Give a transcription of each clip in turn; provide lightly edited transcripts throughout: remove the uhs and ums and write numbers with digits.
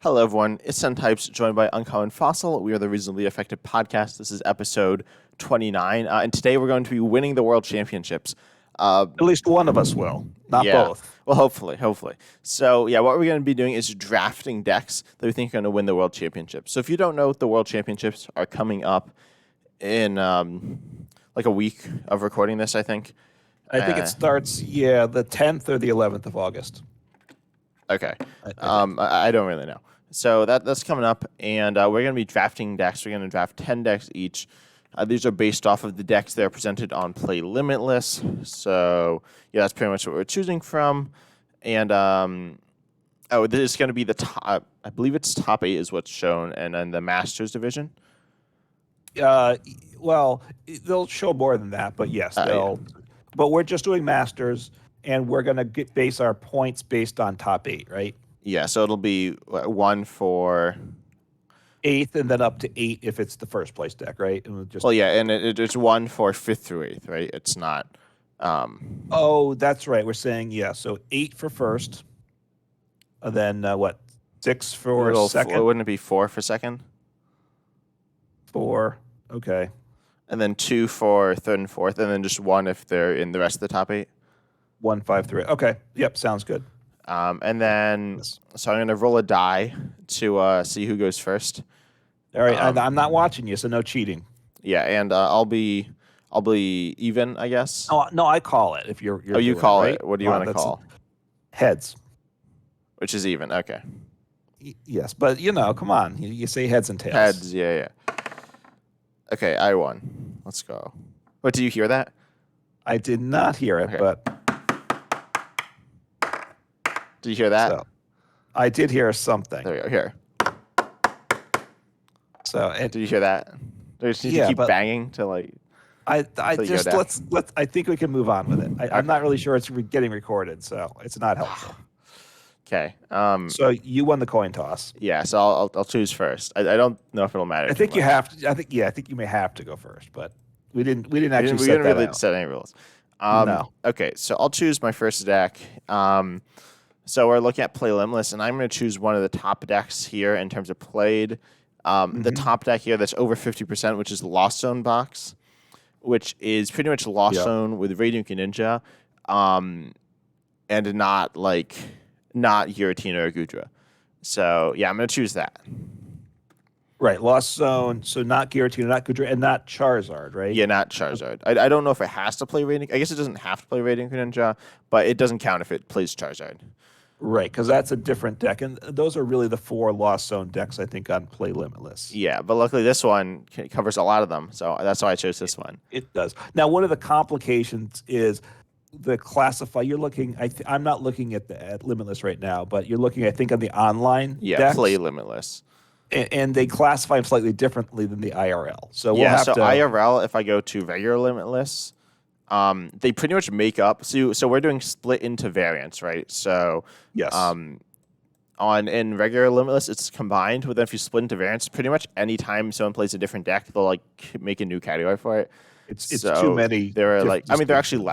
Hello, everyone. It's Sun Types, joined by Uncommon Fossil. We are the Reasonably Effective Podcast. This is episode 29, and today we're going to be winning the World Championships. At least one of us will, not Yeah. both. Well, hopefully. So, yeah, what we're going to be doing is drafting decks that we think are going to win the World Championships. So, if you don't know, the World Championships are coming up in like a week of recording this, I think. I think it starts, the 10th or the 11th of August. Okay. I don't really know. So that's coming up, and we're going to be drafting decks. We're going to draft 10 decks each. These are based off of the decks that are presented on Play Limitless. So, yeah, that's pretty much what we're choosing from. And, this is going to be the top, I believe it's top 8 is what's shown, and then the Masters division. Well, they'll show more than that, but yes, they'll. Yeah. But we're just doing Masters, and we're going to base our points based on top 8, right? Yeah, so it'll be 1 for 8th and then up to 8 if it's the first place deck, right? And well, yeah, and it's 1 for 5th through 8th, right? It's not. Oh, that's right. We're saying, so 8 for first, and then 6 for second? Wouldn't it be 4 for second? 4, okay. And then 2 for third and fourth, and then just 1 if they're in the rest of the top 8. 1, 5, 3. Okay. Yep, sounds good. And then, so I'm going to roll a die to see who goes first. All right, I'm not watching you, so no cheating. Yeah, and I'll be even, I guess. Oh no, I call it. If you're you call right? it. What do you want to call? Heads. Which is even. Okay. Yes, but come on, you say heads and tails. Heads. Yeah. Okay, I won. Let's go. What, do you hear that? I did not hear it, Okay. but. Do you hear that? So, I did hear something. There we go. Here. So, Did you hear that? Do you need to keep banging to like? I just let's. I think we can move on with it. I'm not really sure it's getting recorded, so it's not helpful. Okay. So you won the coin toss. Yeah. So I'll choose first. I don't know if it'll matter. I think you have to. I think you may have to go first, but we didn't actually. We didn't really set any rules. No. Okay. So I'll choose my first deck. So we're looking at Play Limitless, and I'm going to choose one of the top decks here in terms of played. The top deck here that's over 50%, which is Lost Zone box, which is pretty much Lost Zone with Radiant Ninja, and not Giratina or Gudra. So yeah, I'm going to choose that. Right, Lost Zone, so not Giratina, not Gudra, and not Charizard, right? Yeah, not Charizard. I don't know if it has to play Radiant. I guess it doesn't have to play Radiant Ninja, but it doesn't count if it plays Charizard. Right, because that's a different deck, and those are really the 4 Lost Zone decks, I think, on Play Limitless. Yeah, but luckily this one covers a lot of them, so that's why I chose this one. It does. Now, one of the complications is the classify. You're looking. I'm not looking at Limitless right now, but you're looking, I think, on the online. Yeah, decks, Play Limitless. and they classify them slightly differently than the IRL. So we'll yeah, have so to. IRL, if I go to regular Limitless, they pretty much make up. So we're doing split into variants, right? So Yes. In regular Limitless, it's combined. But then if you split into variants, pretty much any time someone plays a different deck, they'll make a new category for it. It's too many. There are they're actually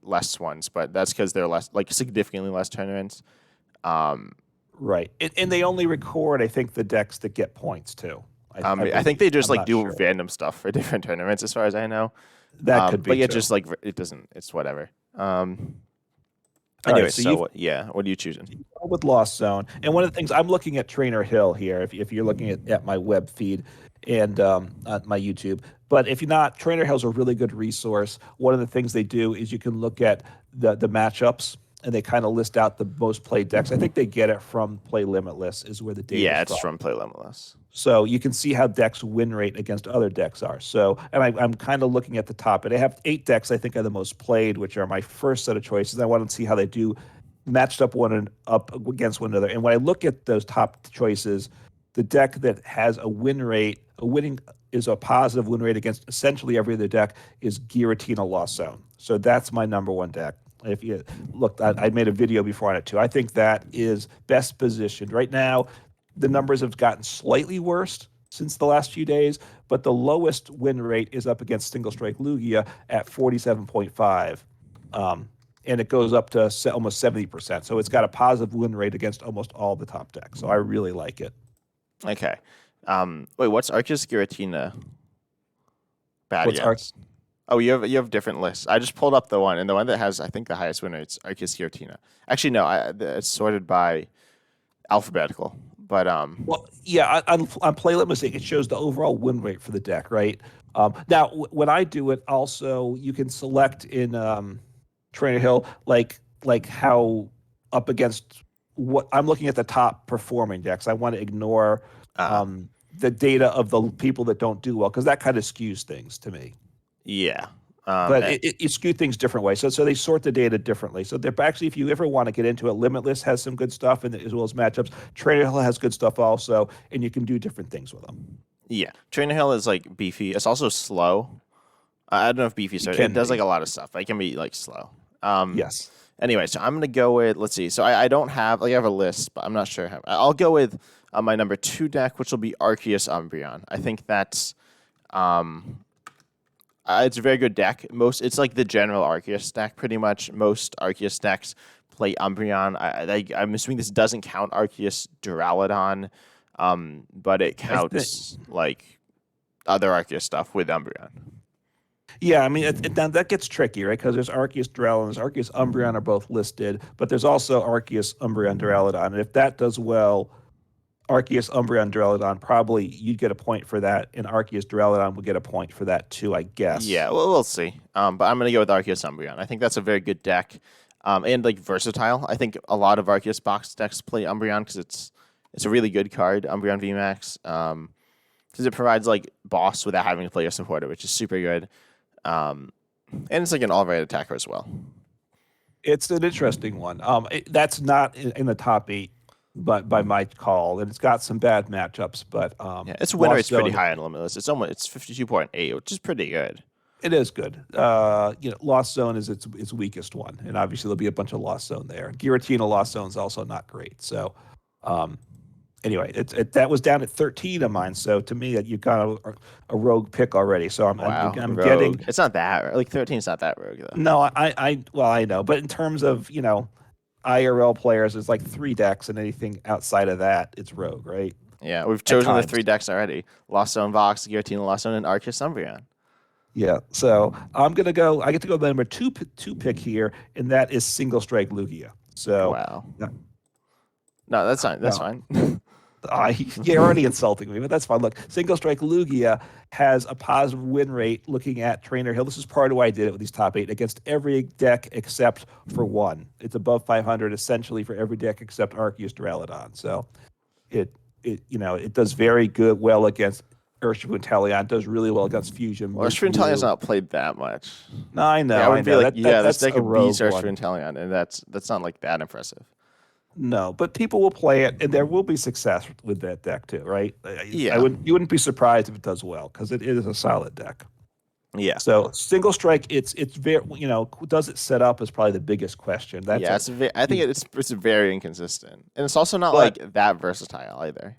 less ones, but that's because they're significantly less tournaments. Right, and they only record, I think, the decks that get points too. I think they just do sure. random stuff for different tournaments, as far as I know. That could be. But yeah, too. just it doesn't. It's whatever. Anyway, Anyway, so what are you choosing? With Lost Zone, and one of the things I'm looking at Trainer Hill here. If you're looking at my web feed and at my YouTube, but if you're not, Trainer Hill's a really good resource. One of the things they do is you can look at the matchups, and they kind of list out the most played decks. I think they get it from Play Limitless, is where the data. Yeah, it's from Play Limitless. So you can see how decks win rate against other decks are. So, and I'm kind of looking at the top, and I have 8 decks I think are the most played, which are my first set of choices. I want to see how they do matched up up against one another. And when I look at those top choices, the deck that has a positive win rate against essentially every other deck is Giratina Lost Zone. So that's my number one deck. If you look, I made a video before on it too. I think that is best positioned right now. The numbers have gotten slightly worse since the last few days, but the lowest win rate is up against Single Strike Lugia at 47.5. and it goes up to almost 70%. So it's got a positive win rate against almost all the top decks. So I really like it. Okay. Wait, what's Arceus Giratina bad What's Arc? against? Oh, you have different lists. I just pulled up the one, and the one that has I think the highest win rate's Arceus Giratina. Actually, no, it's sorted by alphabetical. But Well, yeah, on play limiting, it shows the overall win rate for the deck, right? Now, when I do it, also you can select in Trainer Hill like how up against what I'm looking at the top performing decks. I want to ignore uh, the data of the people that don't do well because that kind of skews things to me. yeah. But it skewed things different ways. So they sort the data differently. So they're actually, if you ever want to get into it, Limitless has some good stuff, and as well as matchups. Trainer Hill has good stuff also, and you can do different things with them. Yeah, Trainer Hill is like beefy. It's also slow. I don't know if beefy started. It does like a lot of stuff. It can be like slow. Yes. Anyway, so I'm gonna go with. Let's see. So I don't have like I have a list, but I'm not sure. I'll go with my number 2 deck, which will be Arceus Umbreon. I think that's it's a very good deck. It's like the general Arceus deck, pretty much. Most Arceus decks play Umbreon. I'm assuming this doesn't count Arceus Duraludon, but it counts like other Arceus stuff with Umbreon. Yeah, I mean, now that gets tricky, right? Because there's Arceus Duraludon, there's Arceus Umbreon are both listed, but there's also Arceus Umbreon Duraludon. And if that does well, Arceus Umbreon Duraludon, probably you'd get a point for that, and Arceus Duraludon would get a point for that too, I guess. Yeah, well, we'll see. But I'm going to go with Arceus Umbreon. I think that's a very good deck, and like versatile. I think a lot of Arceus box decks play Umbreon because it's a really good card, Umbreon VMAX, because it provides like boss without having to play a supporter, which is super good. And it's like an all-right attacker as well. It's an interesting one. That's not in the top 8. But by my call, and it's got some bad matchups, but yeah, its win rate's pretty high on Limitless. It's 52.8, which is pretty good. It is good. Lost Zone is its weakest one, and obviously there'll be a bunch of Lost Zone there. Giratina Lost Zone is also not great. So, anyway, that was down at 13 of mine. So to me, you got a rogue pick already. So I'm rogue. getting. It's not that like 13 is not that rogue though. No, I know, but in terms of IRL players, there's like 3 decks, and anything outside of that, it's rogue, right? Yeah, we've chosen the 3 decks already: Lost Zone Vox, Giratina Lost Zone, and Arceus Umbreon. Yeah, so I'm gonna go. I get to go the number two pick here, and that is Single Strike Lugia. So wow, no, that's fine. That's fine. You're already insulting me, but that's fine. Look, Single Strike Lugia has a positive win rate looking at Trainer Hill. This is part of why I did it with these top 8 against every deck except for one. It's above 500 essentially for every deck except Arceus Duraludon. So it does very well against Urshifu and Talion. It does really well against Fusion. Well, Urshifu and Talion's not played that much. No, I know. Yeah, I would be like, that's this deck beats Urshifu and Talion, and that's not like that impressive. No, but people will play it, and there will be success with that deck too, right? Yeah. You wouldn't be surprised if it does well because it is a solid deck. Yeah. So Single Strike, it's very does it set up is probably the biggest question. I think it's very inconsistent, and it's also not like that versatile either.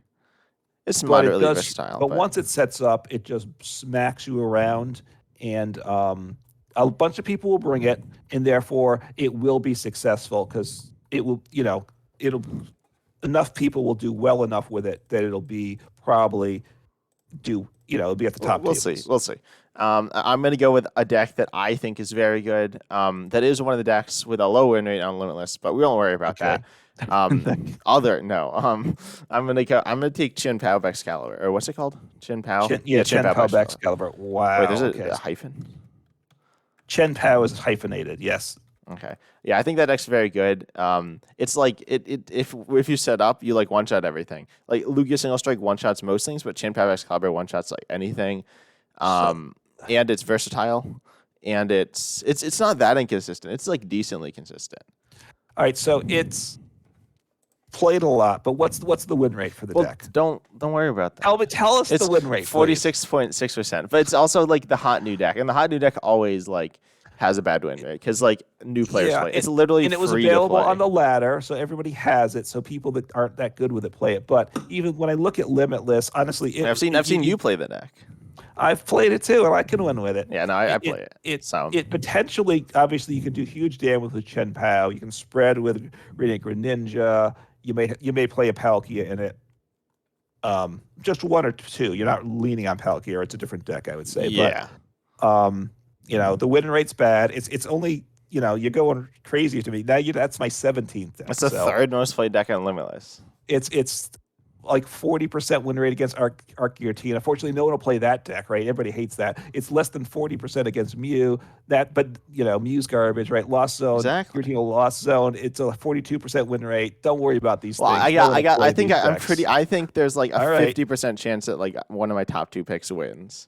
It's moderately versatile, but once it sets up, it just smacks you around, and a bunch of people will bring it, and therefore it will be successful because it will enough people will do well enough with it that it'll be probably it'll be at the top. We'll see. I'm going to go with a deck that I think is very good. That is one of the decks with a low win rate on Limitless, but we don't worry about that. I'm gonna take Chin Pao of Excalibur, or what's it called? Chin Pao. Chin Pao of Excalibur. Wow. Wait, there's a hyphen. Chin Pao is hyphenated. Yes. Okay. Yeah, I think that deck's very good. It's like if you set up, you like one shot everything. Like Lugia Single Strike one shots most things, but Chin Pao Excalibur one shots like anything. And it's versatile, and it's not that inconsistent. It's like decently consistent. All right, so it's played a lot, but what's the win rate for the deck? Don't worry about that. Tell us the win rate. 46.6%. But it's also like the hot new deck, and the hot new deck always like has a bad win rate because like new players play. It's literally and it was available on the ladder, so everybody has it. So people that aren't that good with it play it. But even when I look at Limitless, honestly, I've seen you play the deck. I've played it too, and I can win with it. Yeah, no, I It play it it. it, So it potentially, obviously, you can do huge damage with Chen Pao. You can spread with Radiant Greninja. You may play a Palkia in it. Just one or two. You're not leaning on Palkia. It's a different deck, I would say. But yeah, um, the win rate's bad. It's only you're going crazy to me now. That's my 17th deck. it's the So third most played deck on Limitless. it's like 40% win rate against Arc-Giratina. Unfortunately, no one will play that deck, right? Everybody hates that. It's less than 40% against Mew. But Mew's garbage, right? Lost Zone, Exactly. Giratina Lost Zone. It's a 42% win rate. Don't worry about these Well, things. No one will play I think these I'm decks. I think there's like a All right. 50% chance that like one of my top two picks wins.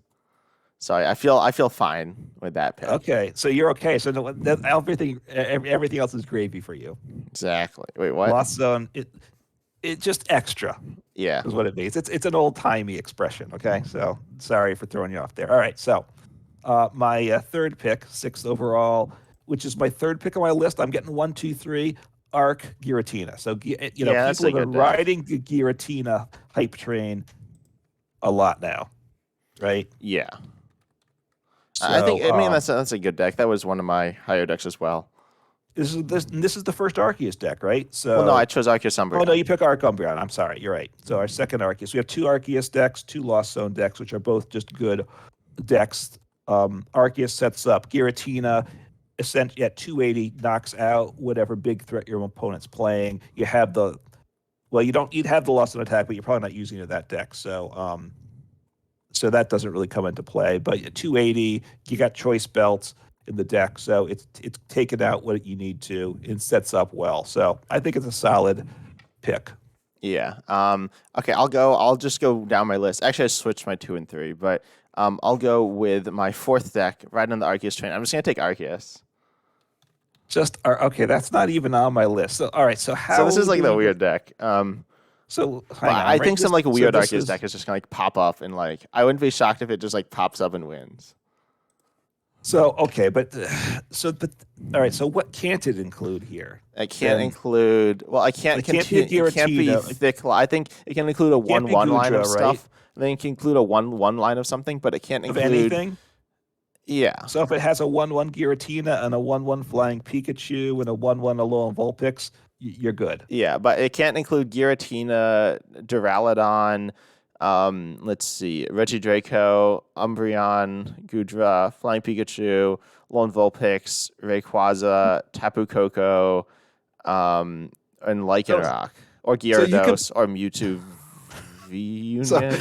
So I feel fine with that pick. Okay, so you're okay. So everything else is gravy for you. Exactly. Wait, what? Lost Zone, it just extra Yeah. is what it means. It's an old timey expression. Okay, so sorry for throwing you off there. All right, so my third pick, sixth overall, which is my third pick on my list. I'm getting 1, 2, 3. Arc Giratina. So Yeah, that's people a have been good deck. riding the Giratina hype train a lot now, right? Yeah. I think So I mean that's a good deck. That was one of my higher decks as well. this is the first Arceus deck, right? Well, no, I So chose Arceus oh no, Umbreon. you pick Arc Umbreon. I'm sorry, you're right. So our second Arceus. We have two Arceus decks, two Lost Zone decks, which are both just good decks. Arceus sets up Giratina, essentially at 280 knocks out whatever big threat your opponent's playing. You have the you'd have the Lost Zone attack, but you're probably not using it in that deck. So that doesn't really come into play. But at 280, you got choice belts in the deck, so it's taken out what you need to and sets up well. So I think it's a solid pick. Yeah. Okay, I'll just go down my list. Actually, I switched my 2 and 3, but I'll go with my fourth deck right on the Arceus train. I'm just gonna take Arceus. Okay, that's not even on my list. So all right, so So how this are is we like the doing weird this? deck. So But hang on, I right? think some like weird This Arceus is deck is just gonna like pop up and like I wouldn't be shocked if it just like pops up and wins. so okay, but all right. So what can't it include here? I can't Then include. Well, I can't it can't be a continue. It can't be Giratina. It thick. I think it can include a can't be one line of Gudra, right? stuff. Then it can include a one line of something, but it can't Of include. anything. Yeah, So if it has a 1/1 Giratina and a 1/1 Flying Pikachu and a 1/1 Alolan Vulpix, you're good. yeah, but it can't include Giratina, Duraludon. Let's see, Regidraco, Umbreon, Gudra, Flying Pikachu, Lone Vulpix, Rayquaza, Tapu Koko, and So, Lycanroc, or so you could. Gyarados, or Mewtwo V So Union,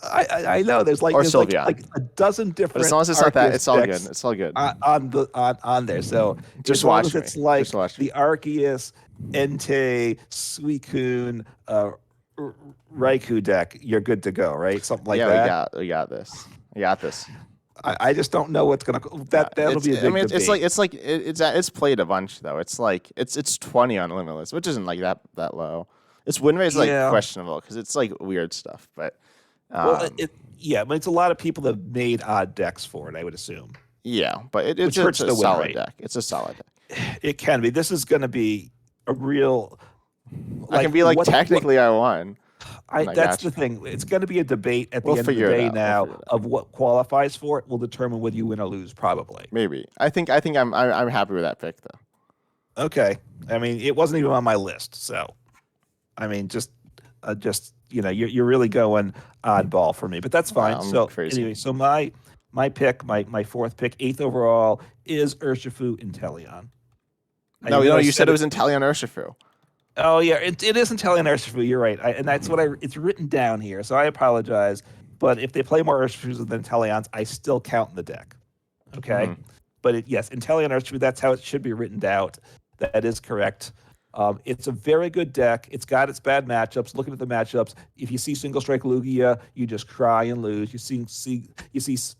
I know or there's like Sylveon. a dozen But as different long as it's not that, Arceus it's all good. decks It's all good. on there. So Just as long watch as me. it's Just like watch me. the Arceus, Entei, Suicune, Raikou deck, you're good to go, right? Something like Yeah, that. we got this. We got this. I just don't know what's gonna that'll be a I big mean debate. it's played a bunch though. It's like it's 20 on Limitless, which isn't like that low. Its win rate is like Yeah. questionable because it's like weird stuff, but Well, um yeah, but it's a lot of people that have made odd decks for it, I would assume, yeah, but which it's hurts a the win solid rate. deck. It's a solid deck. It can be. This is going to be a real I can be like technically I won. And I that's got the you. thing. It's going to be a debate at the We'll end of the figure it day out. We'll now figure it out. of what qualifies for it will determine whether you win or lose, probably. Maybe. I think I'm happy with that pick though. Okay. I mean, it wasn't even on my list, so I mean, just you're really going oddball for me, but that's fine. I'm So crazy. anyway, so my pick, my fourth pick, eighth overall is Urshifu Inteleon. No, I you said said it was Inteleon Urshifu. Oh yeah, it is Italian Urshifu. You're right, and that's what it's written down here. So I apologize, but if they play more Urshifus than Italians, I still count in the deck. Okay, Mhm. but yes, Italian Urshifu. That's how it should be written out. That is correct. It's a very good deck. It's got its bad matchups. Looking at the matchups, if you see Single Strike Lugia, you just cry and lose. You see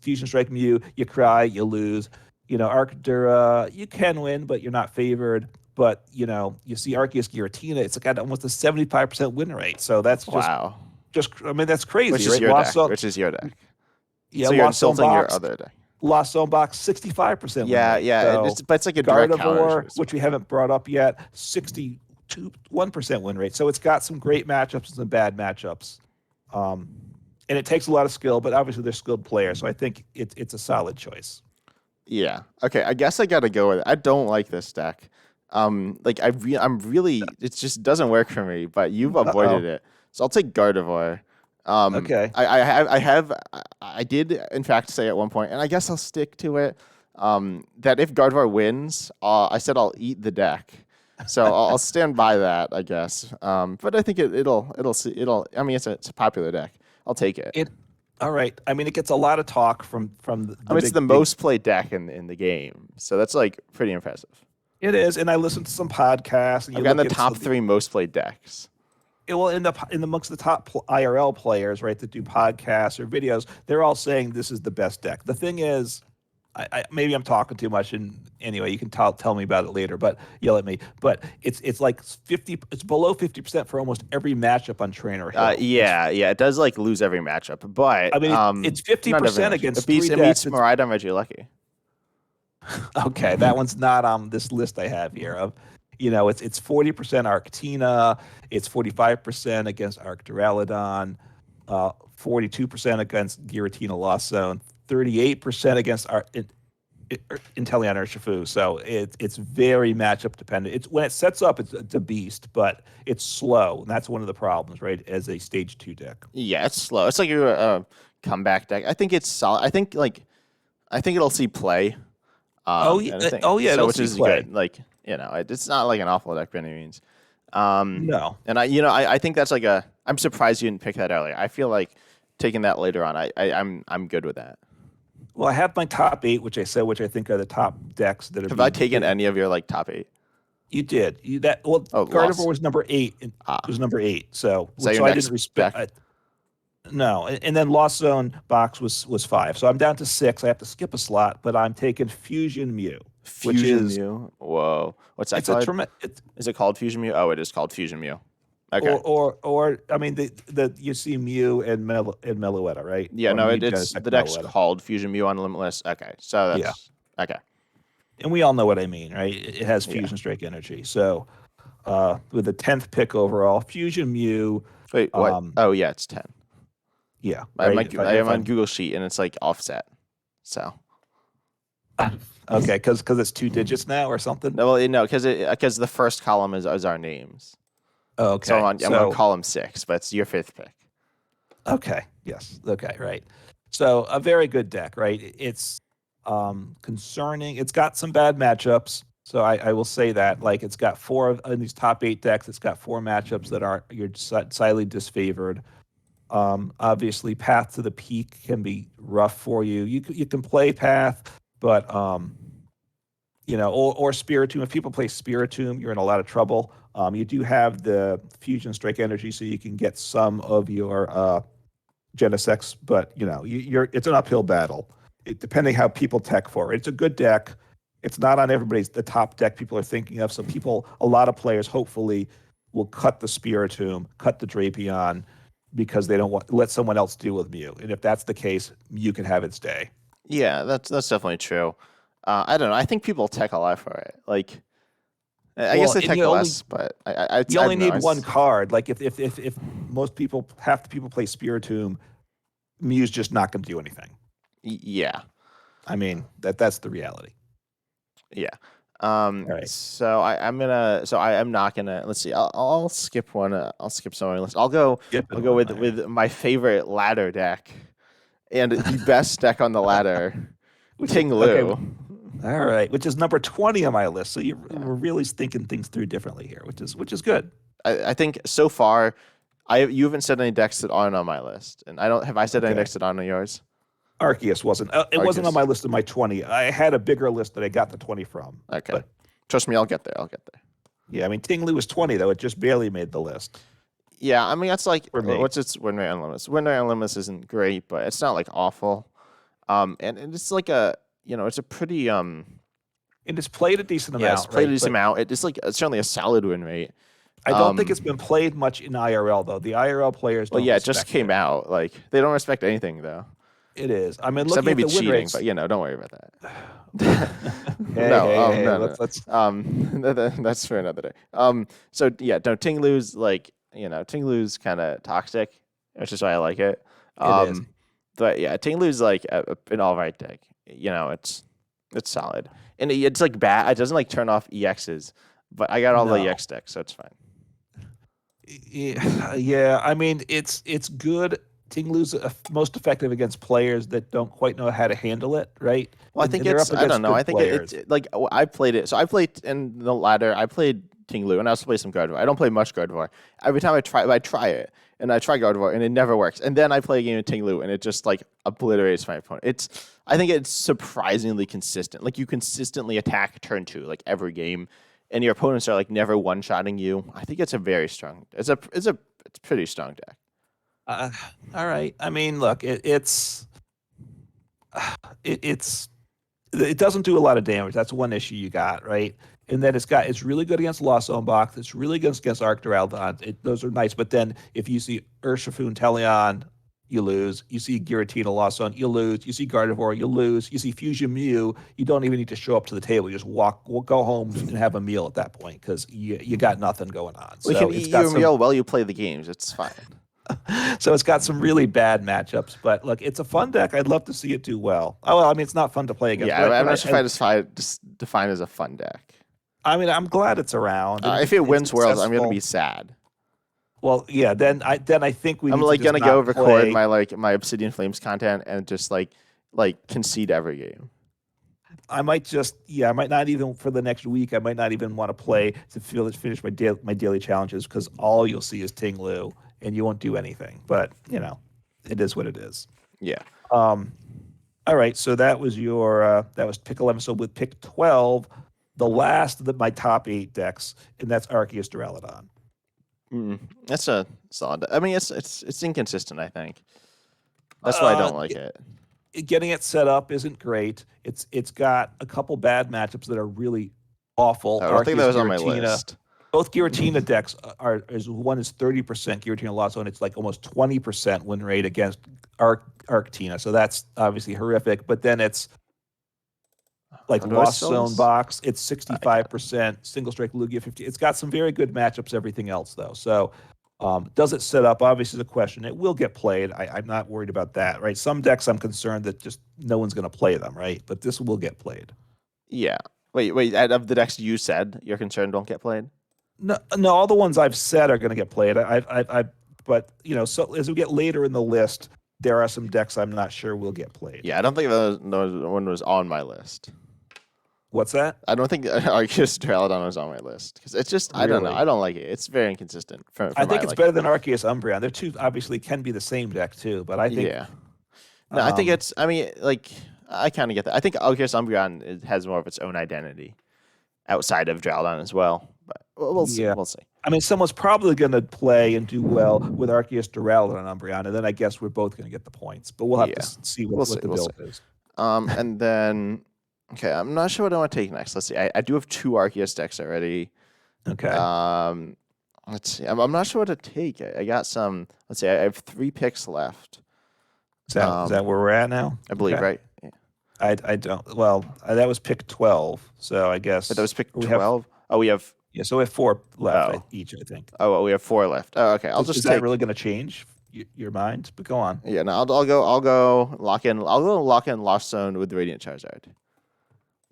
Fusion Strike Mew, you cry, you lose. Arctura, you can win, but you're not favored. But you see Arceus Giratina, it's got almost a 75% win rate. So that's Wow. I mean, that's crazy, Which is right? your deck. Which is your deck. Yeah, So you're Lost Zone insulting your Box, other deck. 65% win Yeah, rate. yeah. So But it's like a direct counter. Gardevoir, which we haven't brought up yet, 61% win rate. So it's got some great matchups and some bad matchups. and it takes a lot of skill, but obviously they're skilled players, so I think it's a solid choice. Yeah. Okay. I guess I gotta go with it. I don't like this deck. Like I'm really, it just doesn't work for me. But you've avoided Uh-oh. it, so I'll take Gardevoir. Okay. I did in fact say at one point, and I guess I'll stick to it. That if Gardevoir wins, I said I'll eat the deck. So I'll stand by that, I guess. But I think it'll. I mean, it's a popular deck. I'll take it. It All right. I mean, it gets a lot of talk from I the mean, it's the big. most played deck in the game, so that's like pretty impressive. It is, and I listened to some podcasts, and I've you gotten look the at top three most played decks. it will end up in amongst the top IRL players, right, that do podcasts or videos. They're all saying this is the best deck. The thing is, maybe I'm talking too much, and anyway, you can tell me about it later, but yell at me. But it's like 50. It's below 50% for almost every matchup on Trainer Hill. Yeah, it does like lose every matchup, but I mean, it's not every 50% matchup. against It three meets decks. Marida and Regieleki. Okay, that one's not on this list I have here. Of, it's 40% Arctina, it's 45% against Arcturalodon, 42% against Giratina Lost Zone, 38% against Inteleon Urshifu. So it's very matchup dependent. It's when it sets up, it's a beast, but it's slow, and that's one of the problems, right? As a stage 2 deck. Yeah, it's slow. It's like a comeback deck. I think it's solid. I think it'll see play. Oh yeah, And I think oh yeah, so, it'll which see is play. good. Like it's not like an awful deck by any means. No. And I think that's like a. I'm surprised you didn't pick that earlier. I feel like taking that later on. I'm good with that. Well, I have my top 8, which I think are the top decks that are Have I being taken any of your like top 8? You did. Well, Oh, Gardevoir lost. was number 8. And Ah, was number 8. So is that your I next didn't respect. deck? No, and then Lost Zone box was 5. So I'm down to 6. I have to skip a slot, but I'm taking Fusion Mew, which Fusion is Mew. Whoa, what's that it's a called? tremendous. Is it called Fusion Mew? Oh, it is called Fusion Mew. Okay. Or I mean the you see Mew and Meloetta, right? Yeah, Or no, Mew it's Genesect the deck's Meloetta. called Fusion Mew on Limitless. Okay, so Yeah, that's okay. and we all know what I mean, right? It has Yeah. Fusion Strike energy. So with the 10th pick overall, Fusion Mew. Wait, what? Um, Oh, yeah, it's 10. yeah, I am, right. like, I am on Google Sheet and it's like offset. So Okay, because it's 2 digits now or something. no, well, no, because the first column is our names. So Okay, I'm on column 6, but it's your 5th pick. okay, yes, okay, right. So a very good deck, right? It's concerning. It's got some bad matchups. So I will say that, like, it's got 4 in these top 8 decks. It's got 4 matchups that are you're slightly disfavored. Obviously, Path to the Peak can be rough for you. You can play Path, but or Spiritomb. If people play Spiritomb, you're in a lot of trouble. You do have the Fusion Strike energy, so you can get some of your Genesects, but it's an uphill battle. Depending how people tech for it. It's a good deck. It's not on the top deck people are thinking of. So a lot of players, hopefully, will cut the Spiritomb, cut the Drapion, because they don't want to let someone else deal with Mew. And if that's the case, Mew can have its day. Yeah, that's definitely true. I don't know. I think people tech a lot for it. Like, I guess Well, they and tech less, but I you I only don't know. need one card. Like if most people, half the people play Spiritomb, Mew's just not going to do anything. Yeah. I mean that's the reality. Yeah. All right. So I'm not gonna. Let's see. I'll skip one. I'll skip some on my list. I'll go with All right. my favorite ladder deck, and the best deck on the ladder, Ting Okay. Lu. All right, which is number 20 on my list. So we're really thinking things through differently here, which is good. I think so far, you haven't said any decks that aren't on my list, and I don't. Have I said any Okay. decks that aren't on yours? Arceus wasn't. It wasn't on Arceus. my list of my 20. I had a bigger list that I got the 20 from. Okay. But Trust me, I'll get there. I'll get there. yeah, I mean Ting was 20 though. It just barely made the list Yeah, I mean that's like for me. what's its win rate on limits? Win rate on limits isn't great, but it's not like awful. And it's like it's a pretty And it's played a decent yeah, it's amount, played right? a decent But amount. It's like certainly a solid win rate. I don't think it's been played much in IRL though. The IRL players Well, don't yeah, it just respect came it. out. Like they don't respect anything though, It is. I mean, except looking at maybe the win cheating. rates. But don't worry about that. Hey, No. let's. That's for another day. So yeah, no, Ting Lu's like Ting Lu's kind of toxic, which is why I like it. It is. But yeah, Tinglu's like an all right deck. It's solid, and it's like bad. It doesn't like turn off EXs, but I got all the No. EX decks, so it's fine. Yeah. I mean, it's good. Tinglu's most effective against players that don't quite know how to handle it, right? Well, I And think they're up I against don't know. I good think players. like I played it. So I played in the ladder. I played Tinglu, and I also play some Gardevoir. I don't play much Gardevoir. Every time I try it, and I try Gardevoir, and it never works. And then I play a game of Tinglu, and it just like obliterates my opponent. I think it's surprisingly consistent. Like you consistently attack turn 2, like every game, and your opponents are like never one-shotting you. I think it's a very strong. It's pretty strong deck. Uh, all right. I mean, look, it's it doesn't do a lot of damage. That's one issue you got, right? And then it's really good against Lost Zone Box. It's really good against Arc Duraludon. Those are nice. But then if you see Urshifu Teleon, you lose. You see Giratina Lost Zone, you lose. You see Gardevoir, you lose. You see Fusion Mew, you don't even need to show up to the table. You just go home and have a meal at that point because you got nothing going on. We So can it's eat got your some. meal while you play the games. It's fine. So it's got some really bad matchups, but look, it's a fun deck. I'd love to see it do well. Oh, well, I mean, it's not fun to play against. Yeah, I'm not sure if just define as a fun deck. I mean, I'm glad it's around. If it wins Worlds, I'm gonna successful. be sad. Well, yeah. Then I think we I'm need like to just gonna not go record play. my Obsidian Flames content and just like concede every game. I might not even for the next week. I might not even want to play to finish my daily challenges because all you'll see is Tinglu and you won't do anything. But it is what it is. Yeah. All right. So that was pick 11. So with pick 12, the last of my top 8 decks, and that's Arceus Duraludon. That's a solid. I mean, it's inconsistent. I think that's why I don't like it. Getting it set up isn't great. It's got a couple bad matchups that are really awful. I don't think that was on my Giratina. list. Both Giratina decks one is 30% Giratina Lost Zone. It's like almost 20% win rate against Arctina. So that's obviously horrific. But then it's like Lost Zone Box. It's 65%. Single Strike Lugia 50. It's got some very good matchups. Everything else though. So does it set up? Obviously, the question. It will get played. I'm not worried about that. Right. Some decks I'm concerned that just no one's going to play them. Right. But this will get played. Yeah. Wait. Out of the decks you said you're concerned don't get played. No, all the ones I've said are going to get played. But so as we get later in the list, there are some decks I'm not sure will get played. Yeah, I don't think that one was on my list. What's that? I don't think Arceus Duraludon was on my list because it's just I don't know. I don't like it. It's very inconsistent. I think it's better than Arceus Umbreon. They're two obviously can be the same deck too, but I think yeah. No, I think it's. I mean, like I kind of get that. I think Arceus Umbreon has more of its own identity outside of Duraludon as well. But we'll see. Yeah. We'll see. I mean, someone's probably going to play and do well with Arceus Duraludon and Umbreon, and then I guess we're both going to get the points. But we'll have to see what the build is. And then, okay, I'm not sure what I want to take next. Let's see. I do have 2 Arceus decks already. Okay. Let's see. I'm not sure what to take. I got some. Let's see. I have 3 picks left. Is that where we're at now? I believe, right? Yeah. I don't. Well, that was pick 12, so I guess. But that was pick 12. We have. Yeah, so we have 4 left each, I think. Oh, well, we have 4 left. Oh, okay. Is that really going to change your mind? But go on. Yeah, no, I'll go lock in. I'll go lock in Lost Zone with Radiant Charizard.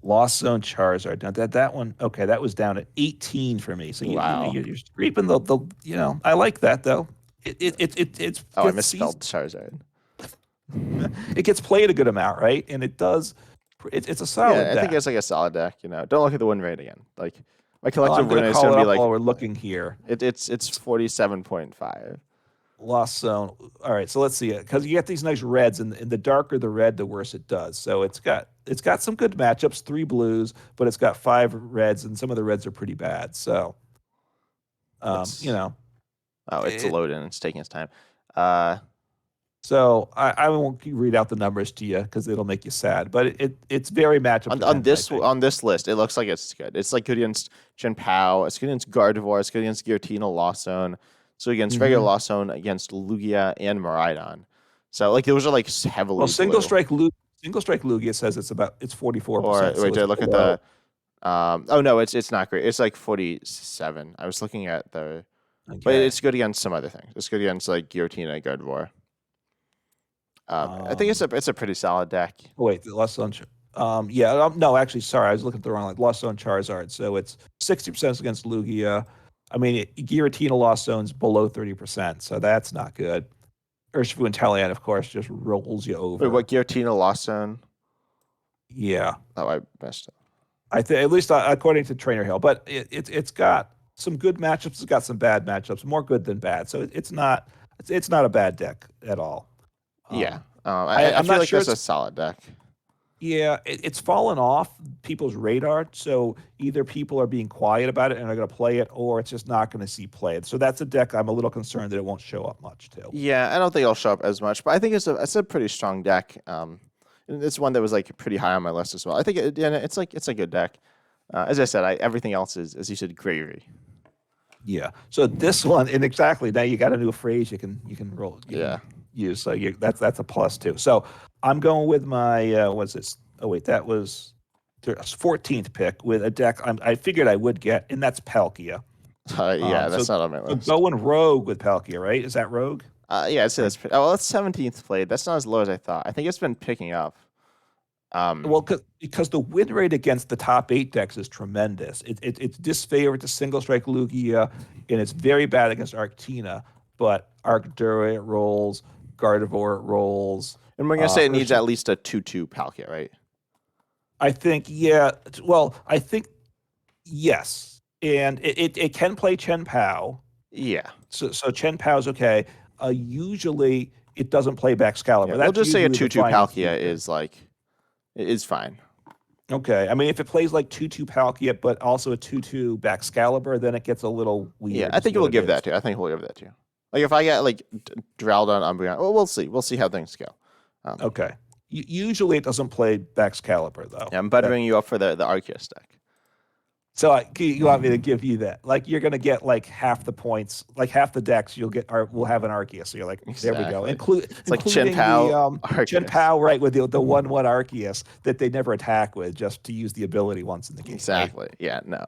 Lost Zone Charizard. Now that one, okay, that was down at 18 for me. So you're reaping the. I like that though. It's. I misspelled Charizard. It gets played a good amount, right? And it does. It's a solid. Yeah, I think it's like a solid deck. Don't look at the win rate again. Like my collective win rate is going to be like. While we're looking here, it's 47.5. Lost Zone. All right, so let's see it because you get these nice reds, and the darker the red, the worse it does. So it's got some good matchups, 3 blues, but it's got 5 reds, and some of the reds are pretty bad. So, Oh, it's loading. It's taking its time. So I won't read out the numbers to you because it'll make you sad. But it's very matchup on this list. It looks like it's good. It's like good against Chien-Pao. It's good against Gardevoir. It's good against Giratina, Lost Zone. So against regular Lost Zone, against Lugia and Miraidon. So like those are like heavily. Well, single strike Lugia says it's 44%. Wait, did I look at the? Oh no, it's not great. It's like 47. I was looking at the, but it's good against some other things. It's good against like Giratina and Gardevoir. I think Um, it's a pretty solid deck. wait, the Lost Zone. No, actually, sorry, I was looking at the wrong line. Lost Zone Charizard. So it's 60% against Lugia. I mean, Giratina Lost Zone's below 30%, so that's not good. Urshifu and Talion, of course, just rolls you Wait, what over. Giratina lost zone? Yeah, Oh, I messed up. I think at least according to Trainer Hill, but it's got some good matchups. It's got some bad matchups, more good than bad. So it's not a bad deck at all. Yeah. Um, I I'm feel not like sure that's a it's solid deck. yeah, it's fallen off people's radar. So either people are being quiet about it and are going to play it, or it's just not going to see play. So that's a deck I'm a little concerned that it won't show up much too. Yeah, I don't think it'll show up as much, but I think it's a pretty strong deck. And it's one that was like pretty high on my list as well. I think it's a good deck. As I said, everything else is, as you said, gravy. Yeah. So this one, and exactly now you got a new phrase you can roll you Yeah. can use. So that's a plus too. So I'm going with my what's this? Oh wait, that was the 14th pick with a deck I figured I would get, and that's Palkia. Yeah, So that's not on my so list. going Rogue with Palkia, right? Is that Rogue? Yeah, I'd say Or, oh, well, that's 17th played. That's not as low as I thought. I think it's been picking up. well, because the win rate against the top 8 decks is tremendous. It's disfavored to single strike Lugia, and it's very bad against Arctina. But Arctura it rolls, Gardevoir it rolls. And we're gonna say it needs Urshifu, at least a 2/2 Palkia, right? I think, yeah. Well, I think yes, and it can play Chen Pao, Yeah. so Chen Pao's okay. Usually, it doesn't play Yeah. Excalibur. We'll That's just say a usually the 2/2 finding Palkia feature. is fine. Okay. I mean, if it plays like 2-2 Palkia, but also a 2-2 Baxcalibur, then it gets a little Yeah, weird I to see think what we'll it give that is. to. I think we'll give that to. Like if I get like Draldon, Umbreon, well, we'll see. We'll see how things go. Um, Okay. Usually it doesn't play Baxcalibur, though. yeah, I'm That, buttering you up for the Arceus deck. so you want me to give you that? Like you're going to get like half the points, like half the decks you'll get will have an Arceus. So you're like, there we go. Exactly. It's like Chen Including the Pao, Chen Arceus. Pao, right, with the 1/1 Arceus that they never attack with just to use the ability once in the game, right? Exactly. Yeah. No.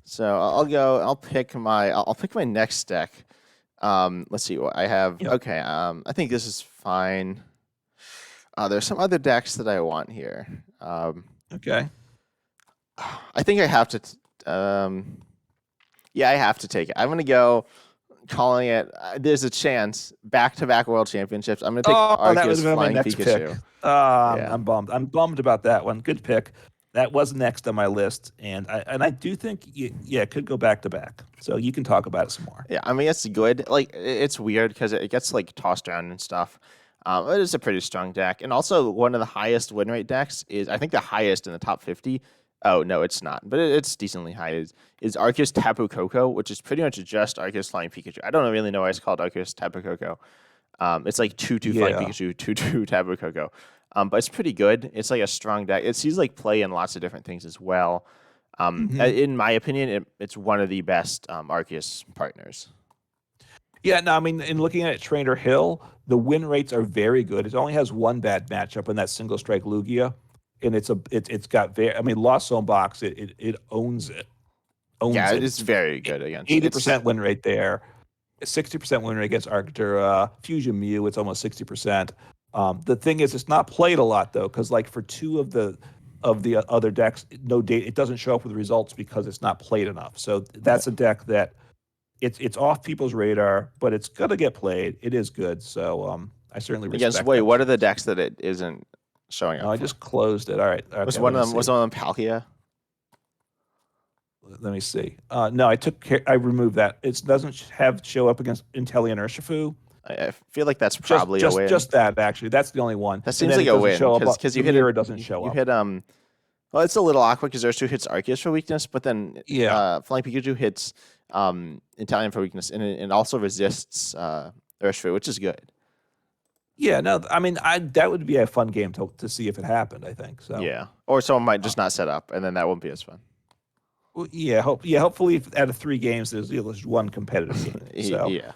So I'll go. I'll pick my next deck. Let's see what I have. Yep. Okay. I think this is fine. There's some other decks that I want here. Okay. I think I have to. Yeah, I have to take it. I'm gonna go calling it. There's a chance back-to-back World Championships. I'm gonna take Oh, that was Arceus gonna be my Flying next pick. Pikachu. Yeah, I'm bummed. I'm bummed about that one. Good pick. That was next on my list, and I do think yeah, it could go back to back. So you can talk about it some more. yeah. I mean, it's good. Like it's weird because it gets like tossed around and stuff. It is a pretty strong deck, and also one of the highest win rate decks is I think the highest in the top 50. Oh no, it's not, but it's decently high. Is Arceus Tapu Koko, which is pretty much just Arceus Flying Pikachu. I don't really know why it's called Arceus Tapu Koko. It's like 2/2 Flying Yeah. Pikachu, 2/2 Tapu Koko. But it's pretty good. It's like a strong deck. It sees like play in lots of different things as well. Hmm. In my opinion, it's one of the best Arceus partners. Yeah. No, I mean, in looking at Trainer Hill, the win rates are very good. It only has one bad matchup in that single strike Lugia, and it's got very. I mean, Lost Zone Box it owns it, owns Yeah, it. it's very good against it. It's 80% win rate there. 60% win rate against Arctura. Fusion Mew, it's almost 60%. The thing is, it's not played a lot though, because like for two of the other decks, no data, it doesn't show up with results because it's not played enough. So that's a deck that it's off people's radar, but it's gonna get played. It is good, so I certainly against. respect Wait, that. what are the decks that it isn't showing No, up I for? just closed it. All right, Was okay. one of them Palkia? Let me see. No, I removed that. It doesn't have show up against Inteleon Urshifu. I feel like that's probably a win. Just that actually. That's the only one. That And seems then like it a doesn't win show up. because The you hit it. mirror doesn't show You up. hit. Well, it's a little awkward because there's two hits Arceus for weakness, but then Yeah. Flying Pikachu hits Italian for weakness, and it also resists Urshifu, which is good. Yeah, no, I mean, I that would be a fun game to see if it happened, I think. So, Yeah, or someone might uh, just not set up, and then that won't be as fun. well, hopefully out of 3 games there's one competitive game. So, Yeah,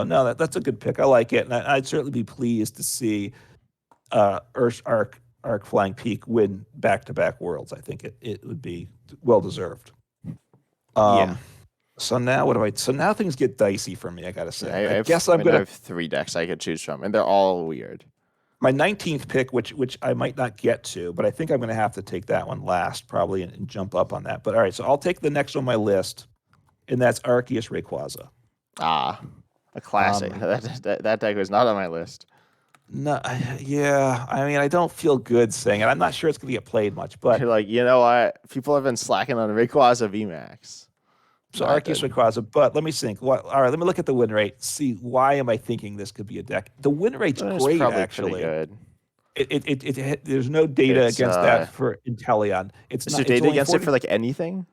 no, that's a good pick. I like it. And I'd certainly be pleased to see Arc Flying Peak win back-to-back worlds. I think it would be well deserved. yeah. Um So now what do I? So now things get dicey for me. I gotta Yeah, say. I guess I I'm mean, I gonna have 3 decks I could choose from, and they're all weird. my 19th pick, which I might not get to, but I think I'm gonna have to take that one last probably and jump up on that. But all right, so I'll take the next on my list, and that's Arceus Rayquaza. Ah, a classic. Um, That deck was not on my list. no, yeah. I mean, I don't feel good saying it. I'm not sure it's gonna get played much, but You're like, you know what? People have been slacking on Rayquaza VMAX. so Not Arceus good. Rayquaza. But let me think. What? All right, let me look at the win rate. See why am I thinking this could be a deck? The win rate's It's great, probably pretty actually. good. There's no data It's against that for Inteleon. It's is there not. It's data only against it 40. for like anything?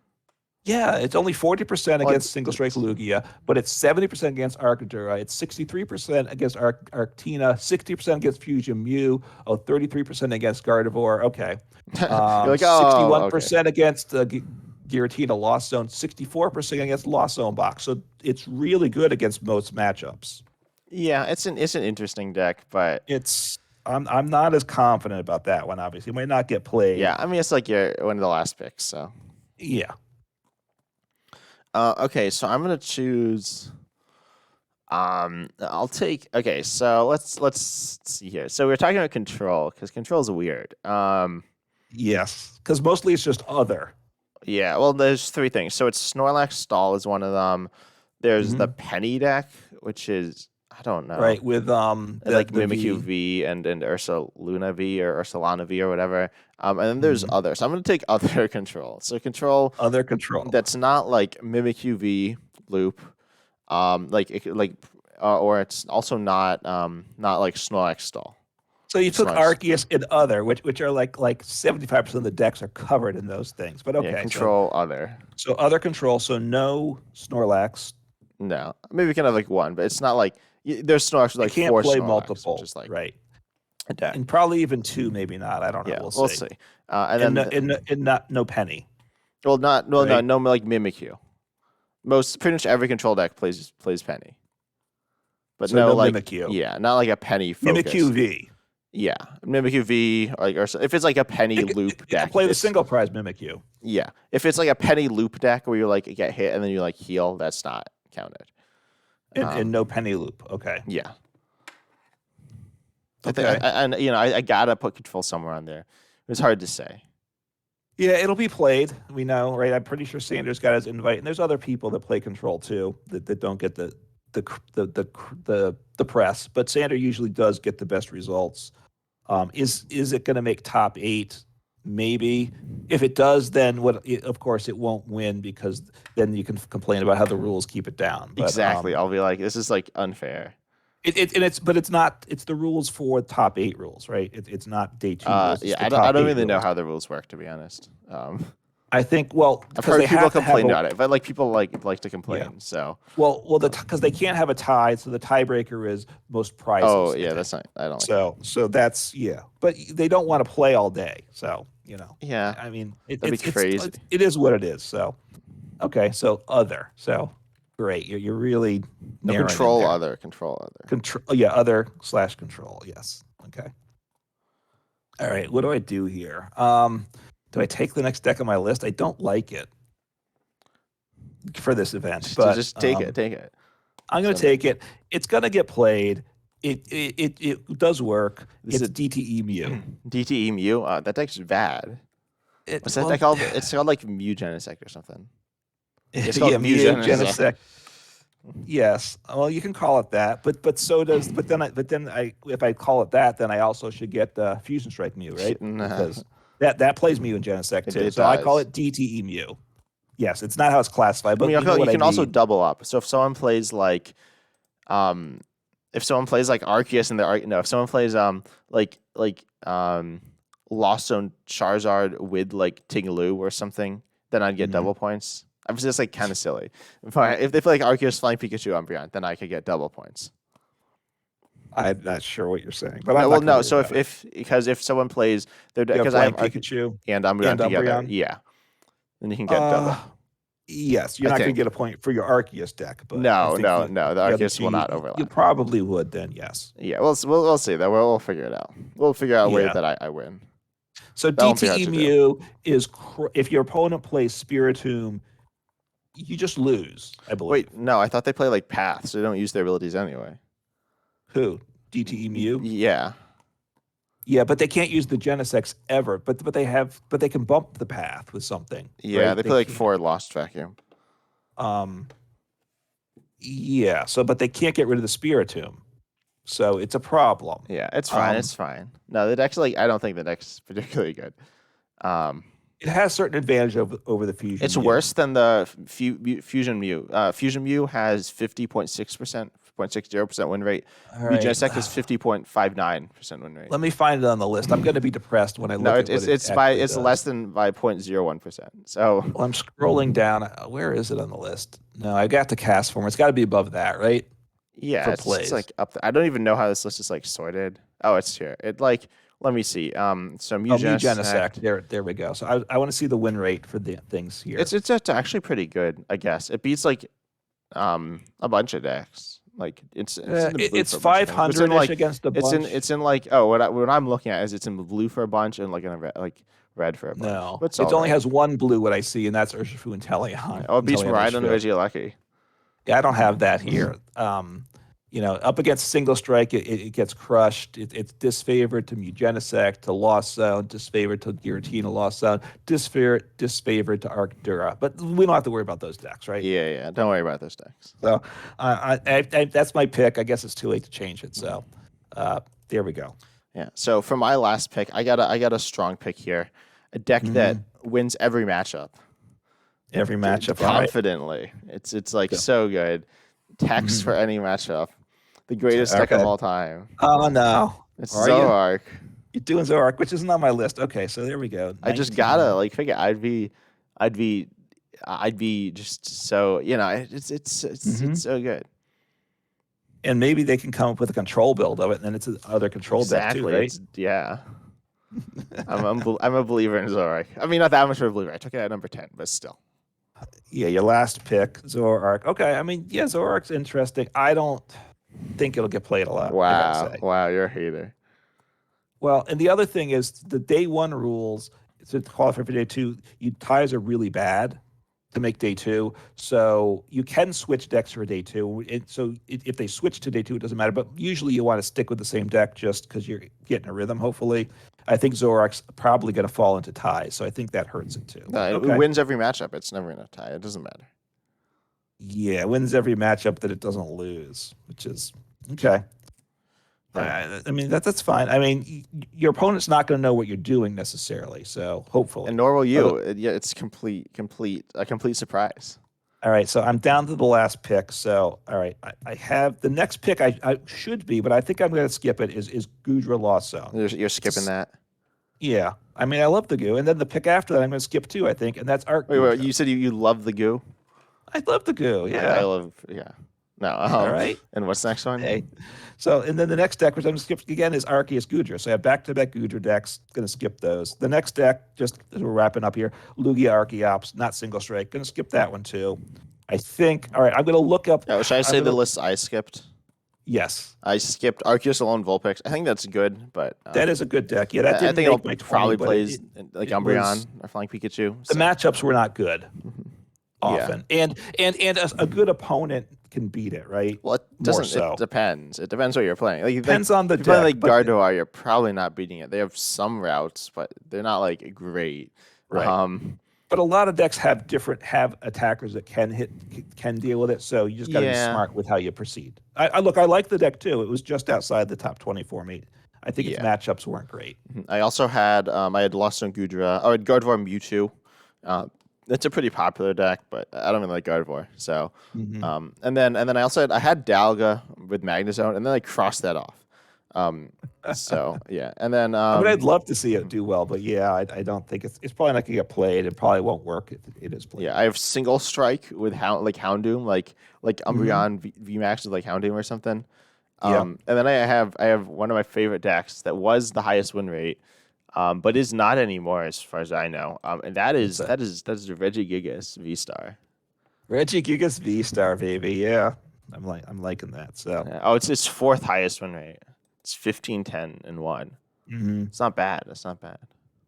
Yeah, it's only 40% Well, against single strike Lugia, but it's 70% against Arcadura. It's 63% against Arctina, 60% against Fusion Mew, 33% against Gardevoir. Okay, you're like, oh, okay. 61% against Giratina Lost Zone, 64% against Lost Zone Box. So it's really good against most matchups. Yeah, it's an interesting deck, but It's I'm not as confident about that one. Obviously, it might not get played. yeah, I mean, it's like your one of the last picks. So, Yeah. okay, so I'm gonna choose. I'll take. Okay, so let's see here. So we're talking about control because control is weird. Yes, because mostly it's just other. Yeah. Well, there's 3 things. So it's Snorlax Stall is one of them. There's the Hmm. Penny deck, which is I don't know, Right, with like the Mimikyu V. V and Ursa Luna V or Ursalana V or whatever. And then there's Mhm. other. So I'm gonna take other control. So control Other control. that's not like Mimikyu V loop. Or it's also not like Snorlax Stall. So you took Snorlax, Arceus and other, which are like 75% of the decks are covered in those things. But yeah, okay, control other. so other control. So no Snorlax. No, maybe we can have like one, but it's not like there's Snorlax with It like can't 4 play Snorlax, which multiple, is like right? a deck. And probably even two, maybe not. I don't know. Yeah, We'll we'll see. see. And And then no, and not no Penny, well, not well, no, right? no, like Mimikyu. Most pretty much every control deck plays Penny, but So no no like Mimikyu. yeah, not like a Penny Mimikyu focused. V. Yeah, Mimikyu V or like or if it's like a Penny loop It can deck, play the it's single prize Mimikyu. yeah. If it's like a Penny loop deck where you like get hit and then you like heal, that's not counted. And no Penny Loop. Okay. Yeah, I think, Okay. and I gotta put control somewhere on there. It's hard to say. Yeah, it'll be played. We know, right? I'm pretty sure Sanders got his invite, and there's other people that play control too that don't get the press. But Sander usually does get the best results. Is it going to make top 8? Maybe. If it does, then of course it won't win because then you can complain about how the rules keep it down. But Exactly. I'll be like, this is like unfair. it's not, it's the rules for top 8 rules, right? It's not day 2 rules. It's Yeah, the I top don't 8 really know rules. how the rules work to be honest. I think, well, I've because heard they people have to have complain a, about it, but like people like to yeah. complain. So, Because they can't have a tie, so the tiebreaker is most oh prizes, I yeah, think. that's not. I don't like that. So that's, yeah. But they don't want to play all day, so Yeah, I mean, that'd be crazy. it is what it is. So okay, so other, so great. You're really No narrowing in control there. other control other. Control, yeah, other slash control. Yes. Okay. All right. What do I do here? Do I take the next deck on my list? I don't like it for this event, but Just take it, take it. I'm going to So take it. It's going to get played. It does work. this It's is DTE Mew. DTE Mew. That deck's bad. What's that Well, deck called? It's called like Mew Genesect or something. It's yeah, called Mew Mew Genesect. Genesect. Yes. Well, you can call it that, but so does. But then if I call it that, then I also should get Fusion Strike Mew, right? Nah, Because that plays Mew in Genesect too. it So I call does. it DTE Mew. Yes, it's not how it's classified, I mean, but you know you what I can also mean. double up. So um, if someone plays like Arceus and if someone plays Lost Zone Charizard with like Tinglu or something, then I'd get Mhm. double points. Obviously, that's like kind of silly. If they play like Arceus Flying Pikachu Umbreon, then I could get double points. I'm not sure what you're saying, but No, I'm well, not going to no. worry So about it. if someone plays their You have because I Flying have Arceus Pikachu and Umbreon and together, Umbreon. yeah, then you can get double. Uh, yes, you're I not going to think. get a point for your Arceus deck, but I No, think no, no. The the other Arceus two will not you overlap. probably would then. Yes. Yeah, we'll see that. We'll figure it out. We'll figure out a way Yeah. that I win. So That won't be hard DTE to do. Mew is if your opponent plays Spiritomb You just lose, I believe. Wait, no, I thought they play like paths. So they don't use their abilities anyway. Who? DTEMU? Yeah. Yeah, but they can't use the Genesects ever. But they can bump the path with something, Yeah, right? they They play like can't. forward lost vacuum. Um, yeah. So, but they can't get rid of the Spiritomb, so it's a problem. Yeah, it's fine. Um, It's fine. No, the deck's like I don't think the deck's particularly good. Um, it has certain advantage over the Fusion it's Mew. worse than the Fusion Mew. Fusion Mew has 50.6%, 0.60% win rate. All right. Mugesect has 50.59% win rate. Let me find it on the list. I'm going to be depressed when I No, look at what it actually it's does. less than by 0.01%. So Well, I'm scrolling down. Where is it on the list? No, I got the cast form. It's got to be above that, right? yeah, For it's plays. like up. I don't even know how this list is like sorted. Oh, it's here. It like let me see. So Oh, Mew Mugesect. Genesect. There we go. So I want to see the win rate for the things here. It's actually pretty good, I guess. It beats like a bunch of decks. Like it's in the blue It's for a bunch of things. But it's in 500-ish like against a bunch. it's in like oh what I'm looking at is it's in blue for a bunch and like in a red for a bunch. No, But it's it all only right. has one blue. What I see, and that's Urshifu and Teleon. Oh, it And beats Teleon Maridon and Urshifu. Regieleki. Yeah, I don't have that here. Up against single strike, it gets crushed. It's disfavored to Mugenesect, to Lost Zone, disfavored to Giratina Lost Zone, disfavored to Arctura. But we don't have to worry about those decks, right? Yeah. Don't worry about those decks. So that's my pick. I guess it's too late to change it. So there we go. Yeah. So for my last pick, I got a strong pick here. A deck that wins every matchup. Every matchup, all right. Confidently. It's like Yeah. so good. Text for any matchup. The greatest deck of Okay. all time. Oh no, It's are you? Zoroark. You're doing Zorak, which isn't on my list. Okay, so there we go. I just 19. gotta like figure I'd be I'd be just so Mhm. it's so good. And maybe they can come up with a control build of it, and then it's another control deck too, Exactly. right? It's yeah. I'm a believer in Zoroark. I mean, not that much of a believer. I took it at number 10, but still. Yeah, your last pick, Zoroark. Okay, I mean, yeah, Zoroark's interesting. I don't think it'll get played a lot, I gotta say. Wow, you're a hater. Well, and the other thing is the day one rules to qualify for day two, ties are really bad to make day two. So you can switch decks for day two. If they switch to day two, it doesn't matter. But usually you want to stick with the same deck just because you're getting a rhythm, hopefully. I think Zoroark's probably going to fall into ties. So I think that hurts it too. No, Okay. it wins every matchup. It's never gonna tie. It doesn't matter. Yeah, wins every matchup that it doesn't lose, which is okay. I mean that's fine. I mean your opponent's not going to know what you're doing necessarily, so hopefully. And nor will Although- you. Yeah, it's a complete surprise. All right, so I'm down to the last pick. So all right, I have the next pick. I should be, but I think I'm going to skip it. Is Gudra Lost Zone? You're skipping that. Yeah, I mean I love the goo, and then the pick after that I'm going to skip too. I think, and that's Art. Wait, you said you love the goo? I love the goo. I Yeah. love No. All right. And what's the next one? Hey. So, and then the next deck, which I'm going to skip again, is Arceus Gudra. So I have back-to-back Gudra decks. Going to skip those. The next deck, just as we're wrapping up here, Lugia Archeops, not single strike. Going to skip that one too. I think. All right, I'm going to look up. Oh, should I say I'm the gonna- list I skipped? Yes, I skipped Arceus alone Vulpix. I think that's good, but that is a good deck. Yeah, that I didn't think make it'll my 20, probably but plays like it Umbreon was- or Flying Pikachu. the so- matchups were not good Yeah. often, and a good opponent can beat it, right? Well, it More doesn't. so. It depends. It depends what you're playing. Like, Depends on the if you're playing deck, like but- Gardevoir, you're probably not beating it. They have some routes, but they're not like great. Right. But a lot of decks have attackers that can deal with it. So you just got to be Yeah. smart with how you proceed. I like the deck too. It was just outside the top 20 for me. I think its Yeah. matchups weren't great. I also had I had Lost on Gudra. I had Gardevoir Mewtwo. It's a pretty popular deck, but I don't really like Gardevoir. So, and then I also had Dalga with Magnezone, and then I crossed that off. So yeah, and then I mean, I'd love to see it do well, but yeah, I don't think it's probably not going to get played. It probably won't work if it is played. yeah, I have Single Strike with Houndoom, like Umbreon VMAX with like Houndoom or something. Yeah. And then I have one of my favorite decks that was the highest win rate, but is not anymore as far as I know. And that is the Regigigas V Star. Regigigas V-Star, baby. Yeah. I'm liking that. So Oh, it's fourth highest win rate. It's 15, 10, and 1. It's not bad. It's not bad.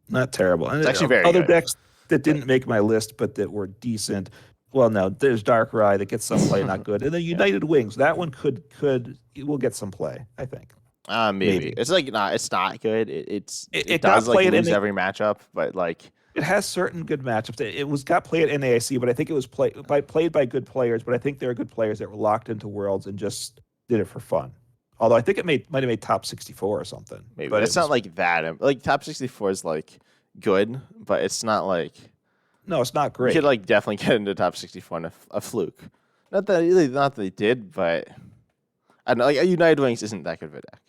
not terrible. And It's actually very other good. decks that didn't make my list, but that were decent. Well, no, there's Darkrai that gets some play, not good, and then United Wings. That one it will get some play, I think. Maybe Maybe it's like it's not good. It it got does like played in lose every matchup, but like it has certain good matchups. It was got played at NAIC, but I think it was played by good players. But I think there are good players that were locked into Worlds and just did it for fun. Although I think it might have made top 64 or something. maybe, But but it it's not was like that. Like top 64 is like good, but it's not like no, it's not you could great. like definitely get into top 64 in a fluke. Not that they did, but I don't know. Like United Wings isn't that good of a deck,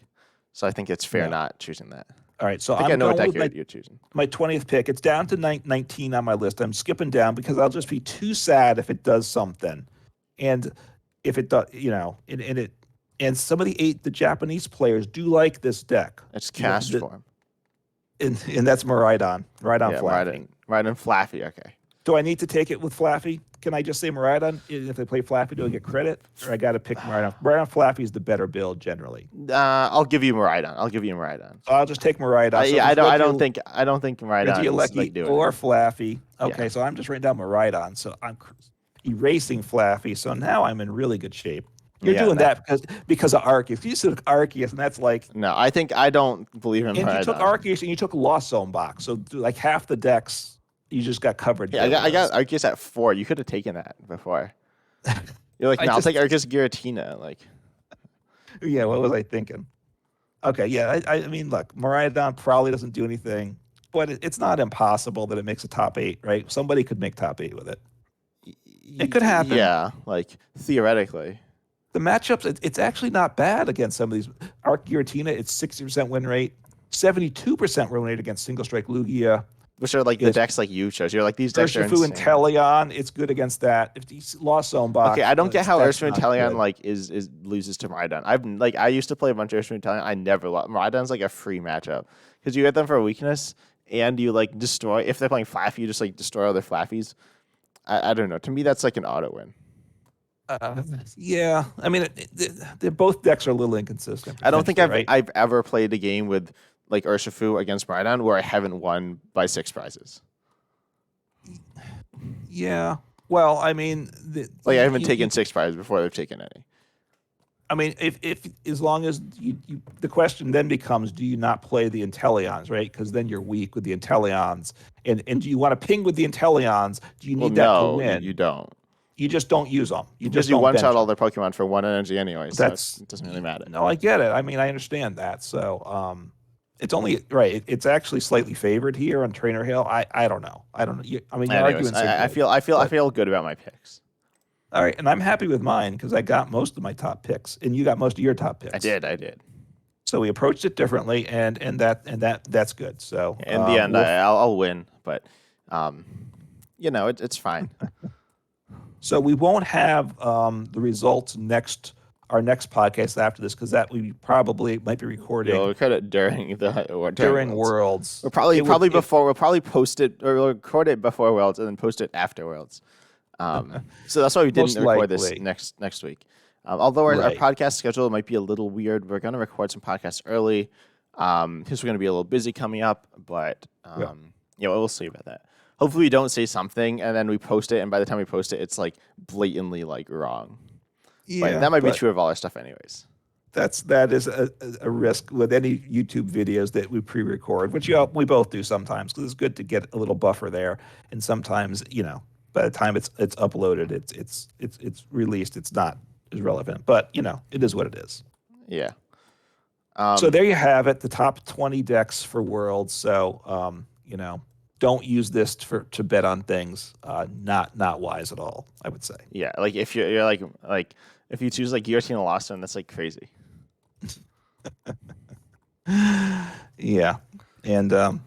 so I think it's fair No. not choosing that. All right, so I think I I'm know what going deck with you're choosing. my 20th pick. It's down to 19 on my list. I'm skipping down because I'll just be too sad if it does something, and if it does, and some of the Japanese players do like this deck. It's cast The, form. and that's Miraidon, Yeah, Flaffy. Raiden Flaffy. Okay. Do I need to take it with Flaffy? Can I just say Miraidon? If they play Flaffy, do I get credit? Or I got to pick Miraidon? Miraidon Flaffy is the better build generally. I'll give you Miraidon. I'll give you Miraidon. So I'll just take Miraidon. So Yeah, I don't think Miraidon's like doing or it. Flaffy. Okay, Yeah. so I'm just writing down Miraidon. So I'm erasing Flaffy. So now I'm in really good shape. You're Yeah, doing that because of Arceus. You took Arceus, and that's like. No, I don't believe in And you took Miraidon. Arceus and you took Lost Zone Box. So like half the decks, you just got covered. Yeah, I got Arceus at 4. You could have taken that before. You're like, I no, I'll just take Arceus Giratina. Like, yeah. What was I thinking? Okay, yeah. I mean, look, Miraidon probably doesn't do anything, but it's not impossible that it makes a top 8, right? Somebody could make top 8 with it. It could happen. Yeah, like theoretically. The matchups, it's actually not bad against some of these. Arc Giratina, it's 60% win rate, 72% win rate against Single Strike Lugia. Which are like the decks like you chose. You're like, these decks are Urshifu insane. and Teleon, it's good against that. If he's Lost Zone Box. Okay, I don't get how Urshifu Urshifu and Teleon like is loses to Miraidon. I used to play a bunch of Urshifu and Teleon. I never lost. Miraidon's like a free matchup because you get them for a weakness and you like destroy. If they're playing Flaffy, you just like destroy other Flaffies. I don't know. To me, that's like an auto win. Yeah, I mean, they're both decks are a little inconsistent. I don't think right? I've ever played a game with like Urshifu against Miraidon where I haven't won by 6 prizes. Yeah. Well, I mean, I haven't taken 6 prizes before they've taken any. I mean, if as long as the question then becomes, do you not play the Inteleons, right? Because then you're weak with the Inteleons, and do you want to ping with the Inteleons? Do you need that to win? You don't. You just don't use them. You Because just you don't one bench shot all them. their Pokemon for 1 energy anyway, so it doesn't really matter. No, I get it. I mean, I understand that. So, it's only right. It's actually slightly favored here on Trainer Hill. I don't know. I don't know. I mean, your Anyways, arguments. I feel good about my picks. All right, and I'm happy with mine because I got most of my top picks, and you got most of your top picks. I did. So we approached it differently, and that's good. So in the end, I'll win, but it's fine. So we won't have the results our next podcast after this because that we probably might be recording. You'll record it during Worlds. We'll probably post it or we'll record it before Worlds and then post it after Worlds. So that's why we didn't record this next week. Although our podcast schedule might be a little weird, we're going to record some podcasts early because we're going to be a little busy coming up. But we'll see about that. Hopefully, we don't say something and then we post it, and by the time we post it, it's like blatantly like wrong. Yeah, but that might be true of all our stuff, anyways. That is a risk with any YouTube videos that we pre-record, which we both do sometimes because it's good to get a little buffer there. And sometimes, by the time it's uploaded, it's released, it's not as relevant. But it is what it is. Yeah. So there you have it, the top 20 decks for Worlds. So don't use this to bet on things. Not wise at all, I would say. Yeah, like if you're like if you choose like Giratina Lost Zone, that's like crazy. Yeah, and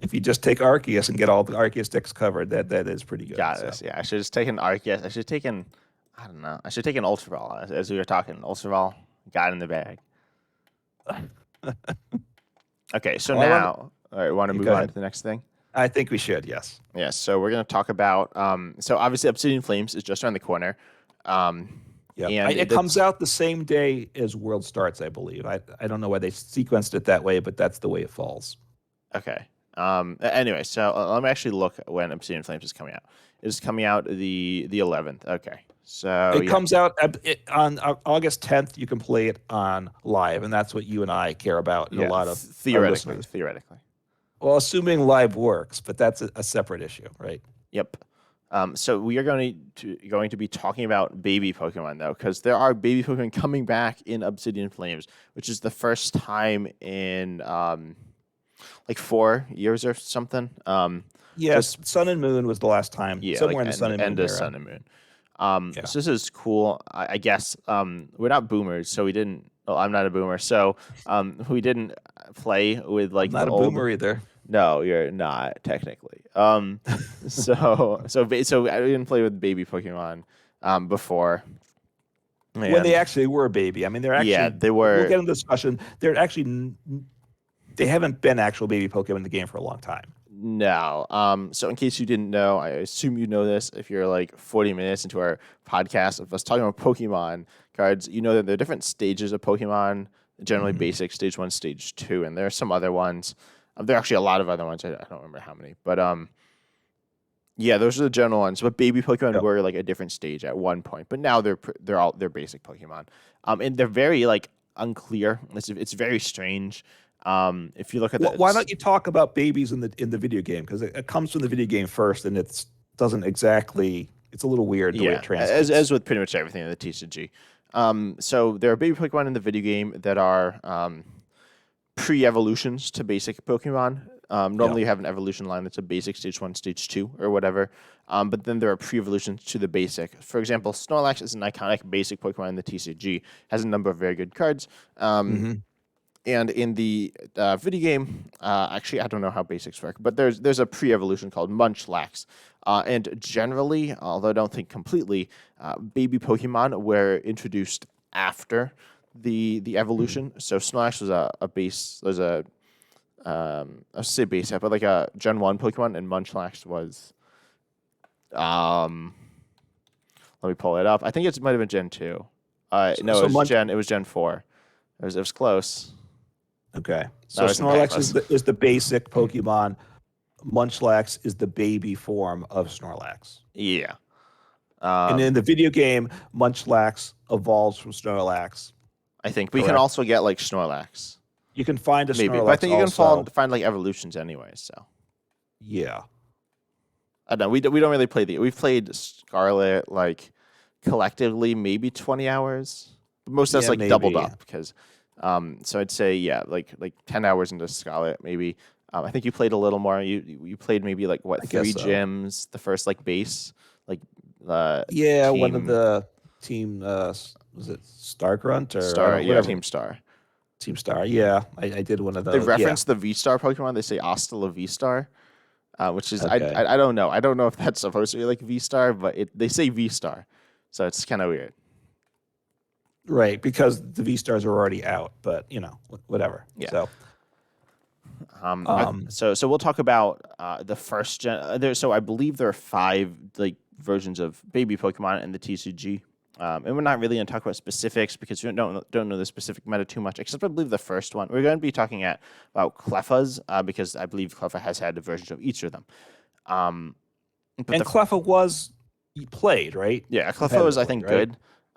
if you just take Arceus and get all the Arceus decks covered, that is pretty good. Got this. Yeah, I should have taken Arceus. I should have taken, I don't know. I should have taken Ultra Ball as we were talking. Ultra Ball got in the bag. Okay, so now, all right, want to move on to the next thing? I think we should, yes. Yeah, so we're going to talk about, so obviously Obsidian Flames is just around the corner. Yeah, and it comes out the same day as World starts, I believe. I don't know why they sequenced it that way, but that's the way it falls. Okay. Anyway, so let me actually look when Obsidian Flames is coming out. It is coming out the 11th. Okay, so It yeah, comes out on August 10th. You can play it on live, and that's what you and I care about, and a yeah, lot of our theoretically, listeners. theoretically. Well, assuming live works, but that's a separate issue, right? Yep. So we are going to be talking about baby Pokemon though, because there are baby Pokemon coming back in Obsidian Flames, which is the first time in like 4 years or something. So Yes, it's Sun and Moon was the last time, yeah, like somewhere in the Sun and end Moon of era. Sun and Moon. Yeah, So this is cool. I guess we're not boomers, so we didn't. Well, I'm not a boomer, so we didn't play with I'm like the not a old. boomer either. No, you're not technically. So I didn't play with baby Pokemon before, When they and actually were a baby, I mean, they're yeah, actually. they We'll were get into the discussion. They're actually they haven't been actual baby Pokemon in the game for a long time. no. So in case you didn't know, I assume you know this. If you're like 40 minutes into our podcast of us talking about Pokemon cards, you know that there are different stages of Pokemon. Generally, Hmm. basic stage 1, stage 2, and there are some other ones. There are actually a lot of other ones. I don't remember how many, but yeah, those are the general ones. But baby Pokemon Yep. were like a different stage at one point, but now they're basic Pokemon. And they're very like unclear. It's very strange. If you look at Why don't you talk about babies in the video game? Because it comes from the video game first, and it's doesn't exactly. It's a little weird the way it yeah, as translates. with pretty much everything in the TCG. So there are baby Pokemon in the video game that are pre-evolutions to basic Pokemon. Yeah. Normally, you have an evolution line that's a basic stage 1, stage 2, or whatever. But then there are pre-evolutions to the basic. For example, Snorlax is an iconic basic Pokemon in the TCG. Has a number of very good cards. Hmm. And in the video game, actually, I don't know how basics work, but there's a pre-evolution called Munchlax. And generally, although I don't think completely, baby Pokemon were introduced after the evolution. So Snorlax was a base was a I say base set, but like a Gen 1 Pokemon, and Munchlax was um let me pull it up. I think it might have been Gen 2. So, No, so Munch. It was Gen 4. It was close. Okay. That So wasn't that Snorlax close. is the basic Pokemon. Munchlax is the baby form of Snorlax. Yeah. And in Um the video game, Munchlax evolves from Snorlax. I think we can Correct. also get like Snorlax. You can find a Maybe. But I Snorlax think you can also. find like evolutions anyways, so Yeah. I don't know. We don't really play we've played Scarlet like collectively maybe 20 hours. But most of that's Yeah, like doubled maybe. up because so I'd say yeah, like 10 hours into Scarlet maybe. I think you played a little more. You played maybe like what I guess three so. gyms, the first like base like uh Yeah, one of team the team was it Star Grunt or I star, don't yeah, whatever team star. Team Star. Yeah, I did one of They those. Yeah. reference the V Star Pokemon. They say Hasta la V Star, which is Okay. I don't know. I don't know if that's supposed to be like V Star, but they say V Star, so it's kind of weird. Right, because the V Stars are already out, but whatever. Yeah. So, um, So we'll talk about the first gen. So I believe there are 5 like versions of baby Pokemon in the TCG. And we're not really going to talk about specifics because we don't know the specific meta too much, except I believe the first one. We're going to be talking about Clefas because I believe Clefa has had the versions of each of them. But and Cleffa was played, right? yeah, Cleffa was I Competitively, think right?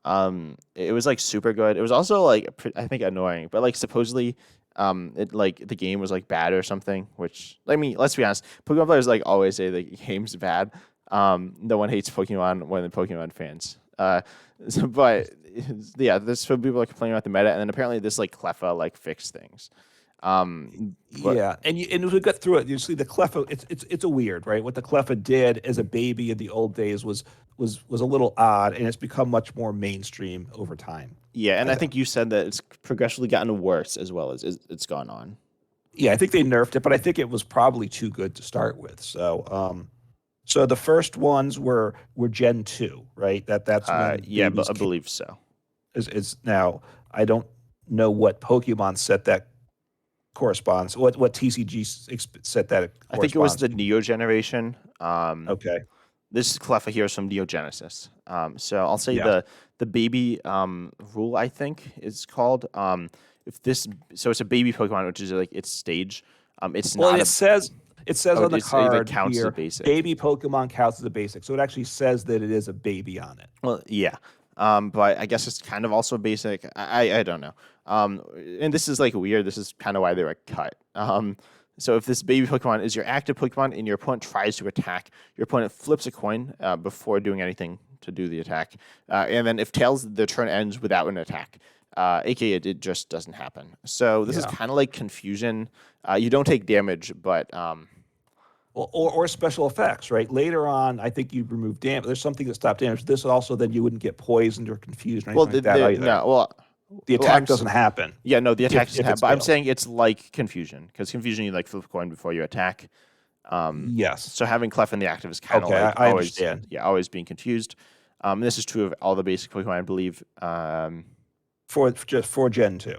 good. It was like super good. It was also like I think annoying, but like supposedly, it like the game was like bad or something. Which I mean, let's be honest, Pokemon players like always say the game's bad. No one hates Pokemon more than Pokemon fans. But yeah, there's some people like complaining about the meta, and then apparently this like Cleffa like fixed things. But Yeah, and as we got through it, you see the Cleffa. It's a weird, right? What the Cleffa did as a baby in the old days was a little odd, and it's become much more mainstream over time. yeah, and I I think. think you said that it's progressively gotten worse as well as it's gone on. Yeah, I think they nerfed it, but I think it was probably too good to start with. So the first ones were Gen 2, right? That's when Yeah, but babies I came, believe so. is now. I don't know what Pokemon set that corresponds. What TCG set that I think it was corresponds the to. Neo generation. Okay. This is Cleffa here is from Neo Genesis. So I'll say Yeah. the baby rule I think is called. If this so it's a baby Pokemon, which is like its stage. It's Well, and not it a says It says Oh, on the it like card counts as a here, basic. baby Pokemon counts as a basic. So it actually says that it is a baby on it. Well, yeah. But I guess it's kind of also basic. I don't know. And this is like weird. This is kind of why they were cut. So if this baby Pokemon is your active Pokemon and your opponent tries to attack, your opponent flips a coin before doing anything to do the attack. And then if tails, the turn ends without an attack. AKA it just doesn't happen. So this is Yeah. kind of like confusion. You don't take damage, but Or special effects, right? Later on, I think you remove damage. There's something that stopped damage. This also, then you wouldn't get poisoned or confused or well, anything like that either. no, well, The well, attack doesn't happen yeah, no, the attack doesn't if happen. it's But I'm failed. saying it's like confusion because confusion you like flip a coin before you attack. Yes. So having Clef in the active is kind of Okay, like I always, understand. yeah, always being confused. This is true of all the basic Pokemon, I believe. For Gen 2.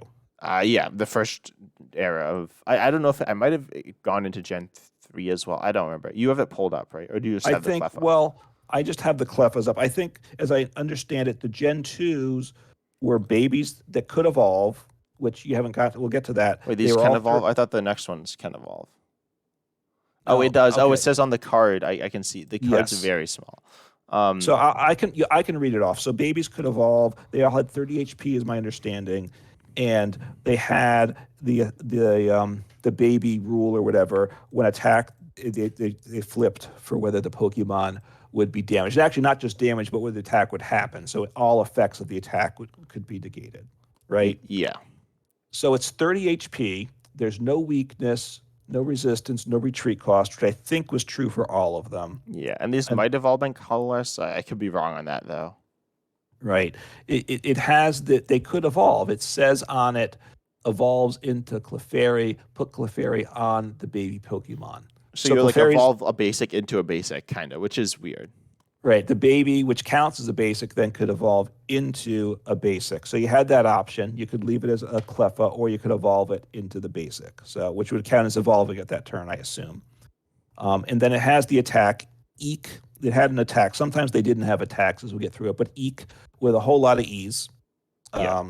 Yeah, the first era of I don't know if I might have gone into Gen 3 as well. I don't remember. You have it pulled up, right? Or do you just I have the think, Clef up? well, I just have the Clefas up. I think, as I understand it, the Gen 2s were babies that could evolve, which you haven't got. We'll get to that. Wait, They these were can all evolve? I thought the next ones can evolve. Oh, no, it does. Oh, it okay. says on the card. I can see the card's Yes. very small. So I can read it off. So babies could evolve. They all had 30 HP, is my understanding, and they had the baby rule or whatever. When attacked, they flipped for whether the Pokemon would be damaged. Actually, not just damaged, but whether the attack would happen. So all effects of the attack could be negated, right? Yeah. So it's 30 HP. There's no weakness, no resistance, no retreat cost, which I think was true for all of them. Yeah, and these And might have all been colorless. I could be wrong on that though. right, it has that they could evolve. It says on it, evolves into Clefairy. Put Clefairy on the baby Pokemon. So So you're like Clefairy's evolve a basic into a basic kind of, which is weird. right. The baby, which counts as a basic, then could evolve into a basic. So you had that option. You could leave it as a Cleffa, or you could evolve it into the basic. So which would count as evolving at that turn, I assume. And then it has the attack Eek. It had an attack. Sometimes they didn't have attacks as we get through it, but Eek with a whole lot of ease, Yeah.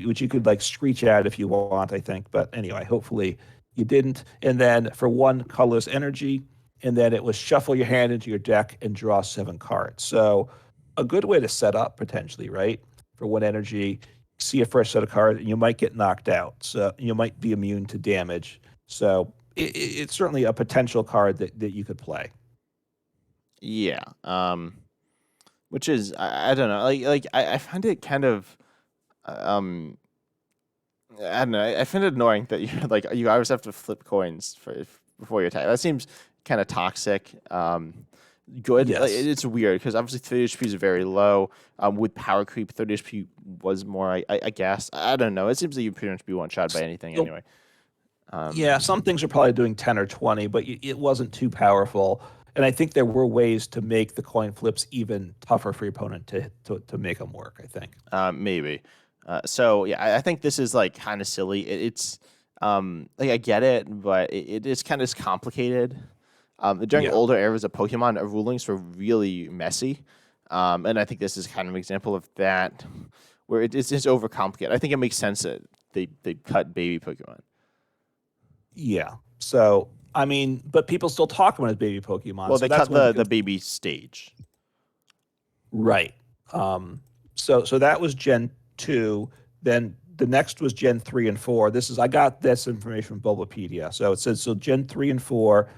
which you could like screech at if you want, I think. But anyway, hopefully you didn't. And then for one, colorless energy. And then it was shuffle your hand into your deck and draw 7 cards. So a good way to set up potentially, right? For one energy, see a fresh set of cards, and you might get knocked out. So you might be immune to damage. So it's certainly a potential card that you could play. Yeah. Which is I don't know. I find it kind of um I don't know. I find it annoying that you like you always have to flip coins before you attack. That seems kind of toxic. Good. Yes. It's weird because obviously 30 HP is very low. With power creep, 30 HP was more. I guess I don't know. It seems that you pretty much be one shot by anything So, anyway. yeah, some things are probably doing 10 or 20, but it wasn't too powerful. And I think there were ways to make the coin flips even tougher for your opponent to make them work, I think. Maybe. So yeah, I think this is like kind of silly. It's like I get it, but it is kind of complicated. During Yeah. older eras of Pokemon, rulings were really messy, and I think this is kind of an example of that, where it's just overcomplicated. I think it makes sense that they cut baby Pokemon. Yeah. So, I mean, but people still talk about it as baby Pokemon. Well, So they that's cut when the baby stage. right. So that was Gen 2. Then the next was Gen 3 and 4. I got this information from Bulbapedia. So it says, so Gen 3 and 4,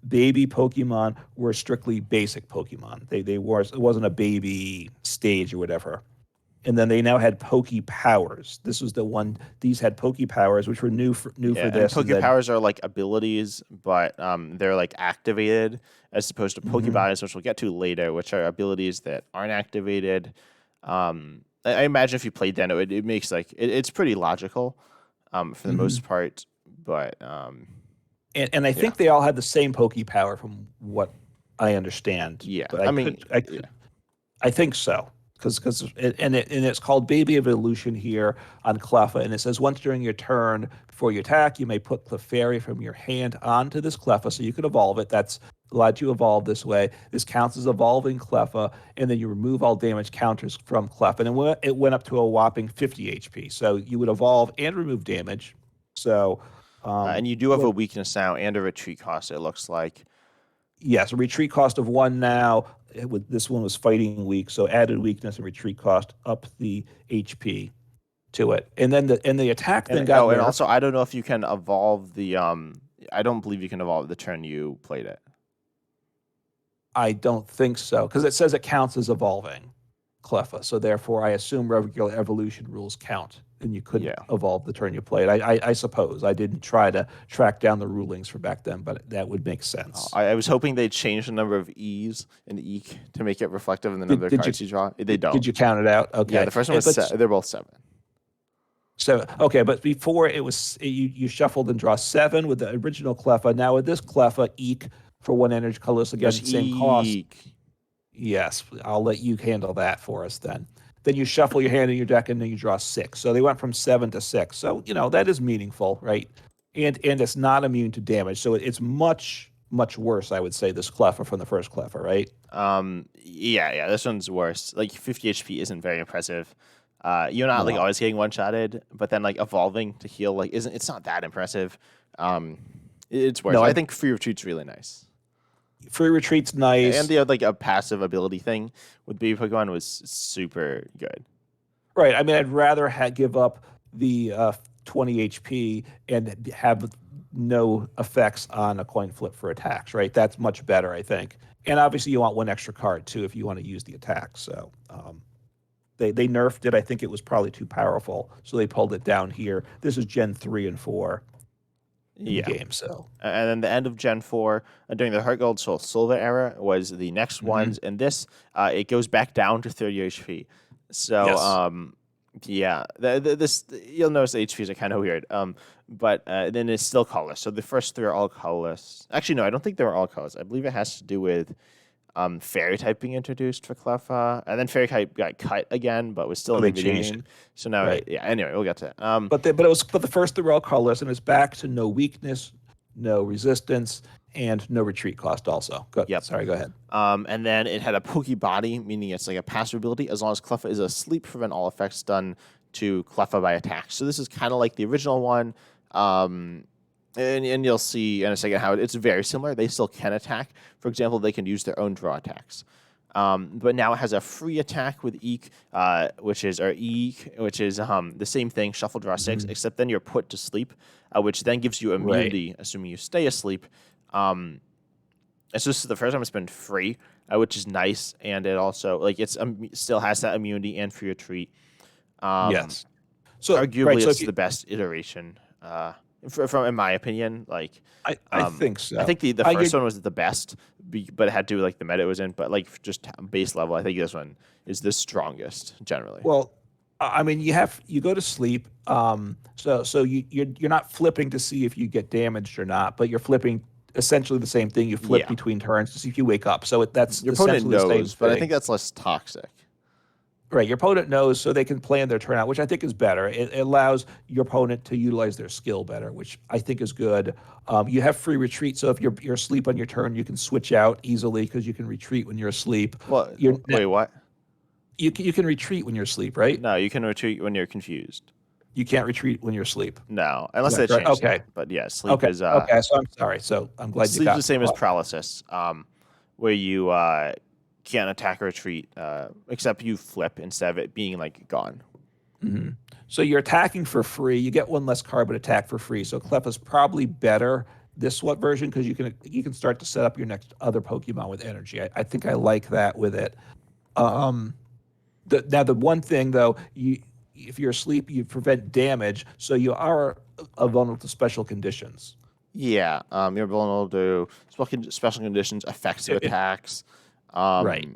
baby Pokemon were strictly basic Pokemon. It wasn't a baby stage or whatever. And then they now had Poke Powers. This was the one. These had Poke Powers, which were new for Yeah, and this. Poke Powers are like abilities, but they're like activated as opposed to Pokeballs, which we'll get to later, which are abilities that aren't activated. I imagine if you played Deno, it makes like it's pretty logical, for the most part. But And I yeah, think they all had the same Poke Power, from what I understand. yeah. But I mean, yeah. I think so. And it's called Baby Evolution here on Cleffa, and it says once during your turn before you attack, you may put Clefairy from your hand onto this Cleffa, so you can evolve it. That's allowed you to evolve this way. This counts as evolving Cleffa, and then you remove all damage counters from Cleffa, and it went up to a whopping 50 HP. So you would evolve and remove damage. So And you do have a Well, weakness now and a retreat cost, it looks like. yes, a retreat cost of 1 now. This one was fighting weak, so added weakness and retreat cost up the HP to it. And then the attack And then got and also nerfed. I don't know if you can evolve the I don't believe you can evolve the turn you played it. I don't think so, because it says it counts as evolving Cleffa. So therefore, I assume regular evolution rules count, and you couldn't Yeah. evolve the turn you played. I suppose. I didn't try to track down the rulings for back then, but that would make sense. I was hoping they'd change the number of E's in Eek to make it reflective in the number of Did you cards you draw. They don't. did you count it out? Yeah, Okay. the first one was they're both 7. So okay, but before you shuffled and draw 7 with the original Cleffa. Now with this Cleffa, Eek for 1 energy colorless again, There's same cost. Eek. Yes, I'll let you handle that for us then. Then you shuffle your hand in your deck and then you draw 6. So they went from 7 to 6. So that is meaningful, right? And it's not immune to damage. So it's much worse, I would say, this Cleffa from the first Cleffa, right? Yeah, this one's worse. Like 50 HP isn't very impressive. You're not like No. always getting one-shotted, but then like evolving to heal like it's not that impressive. It's worse. No, I think free retreat's really nice. Free retreat's nice. And the like a passive ability thing with baby Pokemon was super good. Right. I mean, I'd rather give up the 20 HP and have no effects on a coin flip for attacks, right? That's much better, I think. And obviously, you want 1 extra card, too, if you want to use the attack. So they nerfed it. I think it was probably too powerful. So they pulled it down here. This is Gen 3 and 4 in the game. So. And then the end of Gen 4 during the Heart Gold Soul Silver era was the next ones. And this, it goes back down to 30 HP. So, Yes. yeah, this you'll notice the HPs are kind of weird. But then it's still colorless. So the first 3 are all colorless. Actually, no, I don't think they were all colorless. I believe it has to do with Fairy type being introduced for Cleffa, and then Fairy type got cut again, but was still in the video game. So now, Right. yeah. Anyway, we'll get to it. But the first 3 were all colorless, and it's back to no weakness, no resistance, and no retreat cost. Also, Yep. Sorry, go ahead. And then it had a Poke Body, meaning it's like a passive ability. As long as Cleffa is asleep, prevent all effects done to Cleffa by attack. So this is kind of like the original one. And you'll see in a second how it's very similar. They still can attack. For example, they can use their own draw attacks. But now it has a free attack with Eek, which is the same thing, shuffle, draw 6, except then you're put to sleep, which then gives you immunity, assuming you stay asleep. So this is the first time it's been free, which is nice, and it also still has that immunity and free retreat. Yes. So arguably, it's the best iteration. From in my opinion, I think so. I think the first one was the best, but it had to do with the meta it was in. But just base level, I think this one is the strongest generally. Well, I mean, you go to sleep. So you're not flipping to see if you get damaged or not, but you're flipping essentially the same thing. You flip between turns to see if you wake up. So that's your opponent essentially the same knows, but I thing. think that's less toxic. Right, your opponent knows, so they can plan their turn out, which I think is better. It allows your opponent to utilize their skill better, which I think is good. You have free retreat, so if you're asleep on your turn, you can switch out easily because you can retreat when you're asleep. Well, wait, what? You can retreat when you're asleep, right? No, you can retreat when you're confused. You can't retreat when you're asleep. No, unless they change. Okay, but yeah, sleep is. Okay, so I'm sorry. So I'm glad you got. Sleep's the same as paralysis, where you can't attack or retreat, except you flip instead of it being gone. Mm-hmm. So you're attacking for free. You get 1 less card, but attack for free. So Cleffa's probably better this version because you can start to set up your next other Pokemon with energy. I think I like that with it. Now the one thing though, if you're asleep, you prevent damage, so you are vulnerable to special conditions. Yeah, you're vulnerable to special conditions, effects of attacks. Right.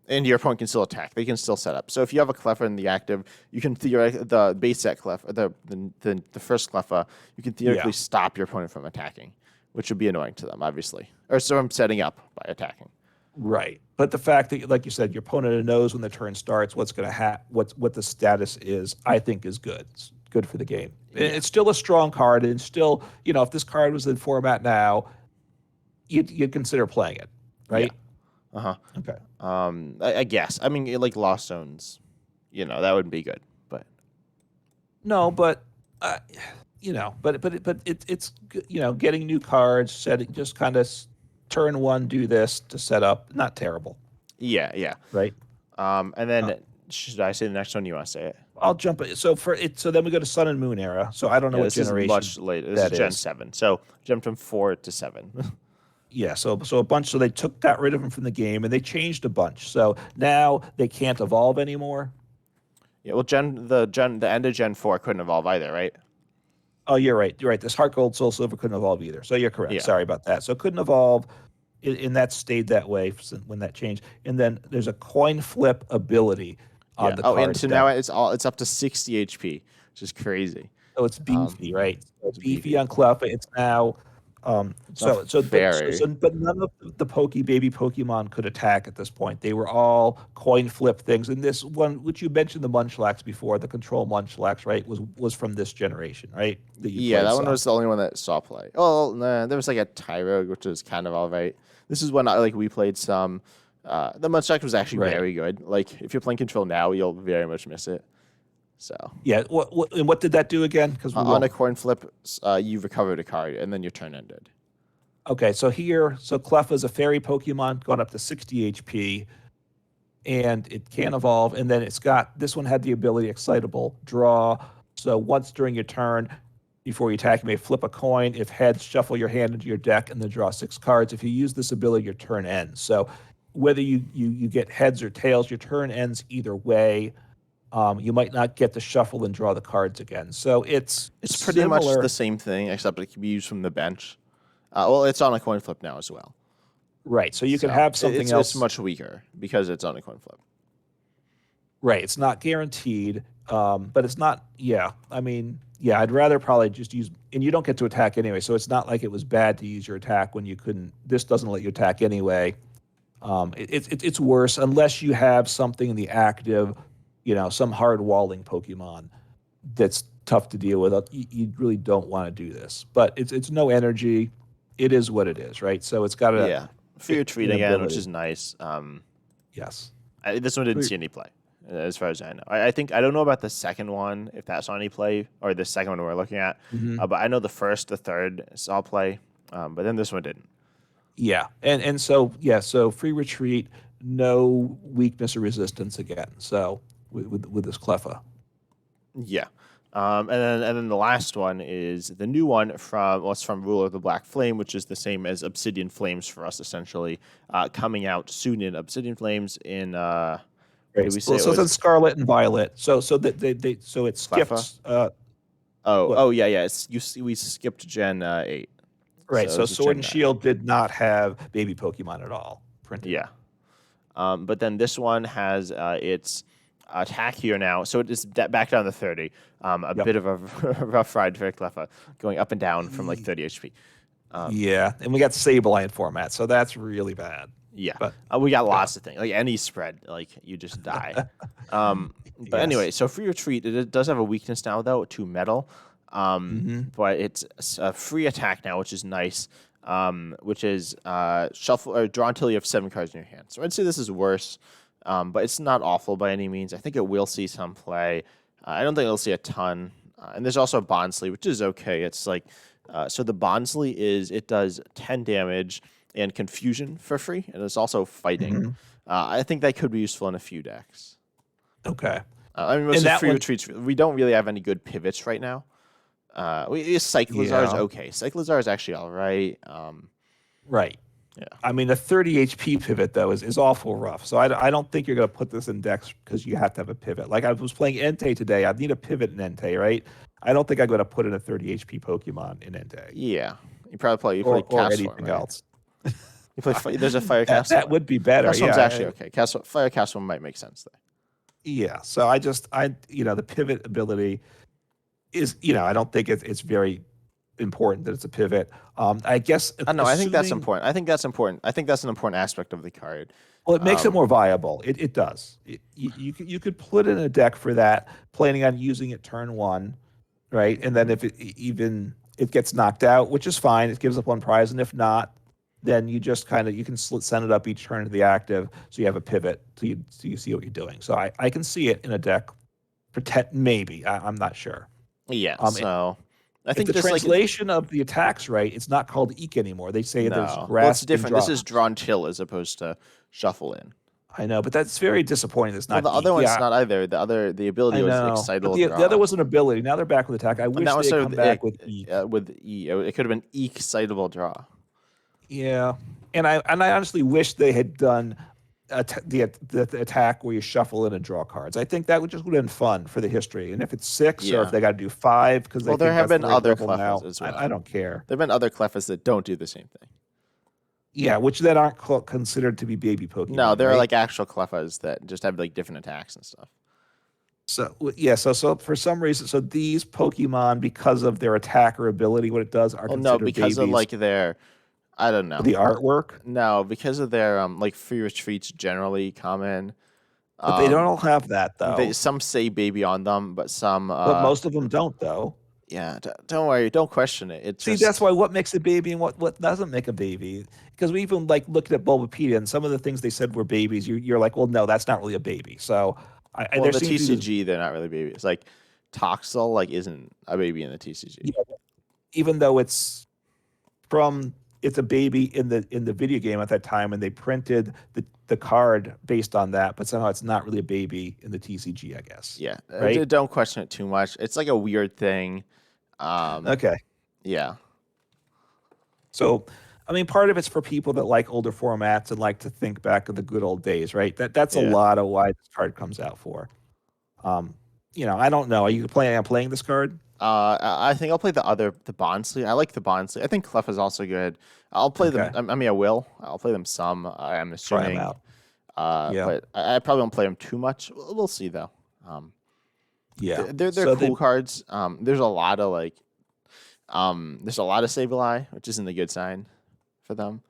And your opponent can still attack. They can still set up. So if you have a Cleffa in the active, you can theoretically the base set Cleffa, the first Cleffa, you can theoretically stop your opponent from attacking, which would be annoying to them, obviously, or so I'm setting up by attacking. Right, but the fact that, like you said, your opponent knows when the turn starts what's going to happen, what the status is, I think is good. It's good for the game. Yeah. It's still a strong card, and still, if this card was in format now, you'd consider playing it, right? Yeah. Okay. I guess. I mean, Lost Zones, that wouldn't be good, but no, but It's getting new cards, setting just kind of turn one, do this to set up. Not terrible, Yeah, yeah. right? And Uh, then should I say the next one? You want to say it? I'll jump. So for it, so then we go to Sun and Moon era. So I don't know Yeah, what this is generation much later. This is that Gen is. 7. So jumped from 4 to 7. Yeah, so a bunch. So they got rid of them from the game, and they changed a bunch. So now they can't evolve anymore. Yeah, well, the end of Gen 4 couldn't evolve either, right? Oh, you're right. You're right. This Heart Gold Soul Silver couldn't evolve either. So you're correct. Yeah. Sorry about that. So it couldn't evolve, and that stayed that way when that changed. And then there's a coin flip ability Yeah. on the Oh, and cards so now down. it's up to 60 HP, which is crazy. So it's Um, beefy, right? So it's beefy beefy. on Cleffa. It's now. It's not fairy. But none of the baby Pokemon could attack at this point. They were all coin flip things. And this one, which you mentioned the Munchlax before, the Control Munchlax, right, was from this generation, right? That you Yeah, played that one some. was the only one that saw play. Oh, nah, there was like a Tyrogue, which was kind of all right. This is when like we played some. The Munchlax was actually Right. very good. Like if you're playing Control now, you'll very much miss it. So Yeah. What did that do again? Because we on a won't. coin flip, you recovered a card, and then your turn ended. Okay, so Cleffa is a fairy Pokemon going up to 60 HP, and it can evolve. And then this one had the ability Excitable, draw. So once during your turn, before you attack, you may flip a coin. If heads, shuffle your hand into your deck and then draw 6 cards. If you use this ability, your turn ends. So whether you get heads or tails, your turn ends either way. You might not get to shuffle and draw the cards again. So it's It's pretty much the similar, same thing, except it can be used from the bench. Well, it's on a coin flip now as well. right? So you can So have something it's else. much weaker because it's on a coin flip. Right. It's not guaranteed, but it's not. Yeah. I mean, yeah. I'd rather probably just use, and you don't get to attack anyway. So it's not like it was bad to use your attack when you couldn't. This doesn't let you attack anyway. It's worse unless you have something in the active, some hard walling Pokemon that's tough to deal with. You really don't want to do this, but it's no energy. It is what it is, right? So it's got Yeah, for your treat an again, which ability. is nice. Yes. This one didn't see any play, as far as I know. I think I don't know about the second one if that saw any play or the second one we're looking at, Hmm. but I know the first, the third saw play, but then this one didn't. Yeah, and so yeah, so free retreat, no weakness or resistance again. So with this Cleffa. Yeah. And then the last one is the new one it's from Ruler of the Black Flame, which is the same as Obsidian Flames for us essentially, coming out soon in Obsidian Flames in what Right. did we say So, it so was? it's Scarlet and Violet. So that so it Cleffa? skipped. What? Oh yeah, yeah. We skipped Gen 8, Right. so So this is Sword Gen and 9. Shield did not have baby Pokemon at all printed. Yeah. But then this one has its attack here now, so it is back down to 30. A Yep. bit of a rough ride for Cleffa, going up and down from like 30 HP. Yeah, and we got Sableye format, so that's really bad. Yeah, But we got yeah, lots of things. Like any spread, like you just die. But yes. anyway, so free retreat, it does have a weakness now though to metal. Hmm. But it's a free attack now, which is nice. Which is shuffle or draw until you have 7 cards in your hand. So I'd say this is worse, but it's not awful by any means. I think it will see some play. I don't think it'll see a ton. And there's also a Bonsly, which is okay. It's like so the Bonsly it does 10 damage and confusion for free, and it's also fighting. Hmm. I think that could be useful in a few decks. Okay. I mean, most And of that free one, retreats, we don't really have any good pivots right now. Cyclizar is yeah, okay. Cyclizar is actually all right. right. Yeah. I mean, the 30 HP pivot though is awful rough. So I don't think you're going to put this in decks because you have to have a pivot. Like I was playing Entei today, I need a pivot in Entei, right? I don't think I'm going to put in a 30 HP Pokemon in Entei Yeah, you play or Castform, anything right? else. You play there's a Fire That Castform. would be better. Castform's Yeah, actually okay. Fire Castform might make sense there. yeah. So the pivot ability is, I don't think it's very important that it's a pivot. I guess I know. I think that's assuming, important. I think that's important. I think that's an important aspect of the card. well, it makes it Um, more viable. It does. You could put in a deck for that, planning on using it turn one, right? And then if even it gets knocked out, which is fine, it gives up one prize, and if not, then you just kind of you can send it up each turn to the active, so you have a pivot, so you see what you're doing. So I can see it in a deck, pretend maybe I'm not sure. yeah. Um, it- So I if think the just like translation of the attack's right, it's not called eek anymore. They say there's no, well, it's grasp and different. This draw. is drawn chill as opposed to shuffle in. I know, but that's very disappointing. It's Well, not the other eek. one's Yeah, not either. The ability I was know. But excitable the other draw, was an ability. Now they're back with attack. I and wish that one they had started come back with eek. with E. It could have been excitable draw. Yeah, and I honestly wish they had done the attack where you shuffle in and draw cards. I think that would have been fun for the history. And if it's 6 or if Yeah. they got to do 5 because they Well, there think have that's been the right other level clefas now, as I well. don't care. There have been other clefas that don't do the same thing. Yeah, which then aren't considered to be baby Pokemon. No, there are right? like actual clefas that just have like different attacks and stuff. So yeah, so for some reason, so these Pokemon, because of their attack or ability, what it does, are Well, no, considered because of babies. like their, I don't know. The artwork, No, because of their like free retreats generally common. but they don't Um, all have that they though. some say baby on them, but some But most of them don't though. yeah. Don't worry, don't question it. It See, that's just why what makes a baby and what doesn't make a baby. Because we even like looked at Bulbapedia and some of the things they said were babies. You're like, well, no, that's not really a baby. So well in there the seems to be this, TCG they're not really babies. Like Toxel like isn't a baby in the TCG. yeah, even though it's a baby in the video game at that time, and they printed the card based on that, but somehow it's not really a baby in the TCG, I guess. Yeah, Right? don't question it too much. It's like a weird thing. Okay. Yeah, So, I mean, part of it's for people that like older formats and like to think back of the good old days, right? That's a yeah. lot of why this card comes out for. Um, I don't know. Are you planning on playing this card? I think I'll play the Bonsly. I like the Bonsly. I think Clef is also good. I'll play them. Okay, I mean, I will. I'll play them some. I'm try them assuming. out. Yeah, But I probably won't play them too much. We'll see though. yeah. They're So cool cards. There's a lot of there's a lot of Sableye, which isn't a good sign for them.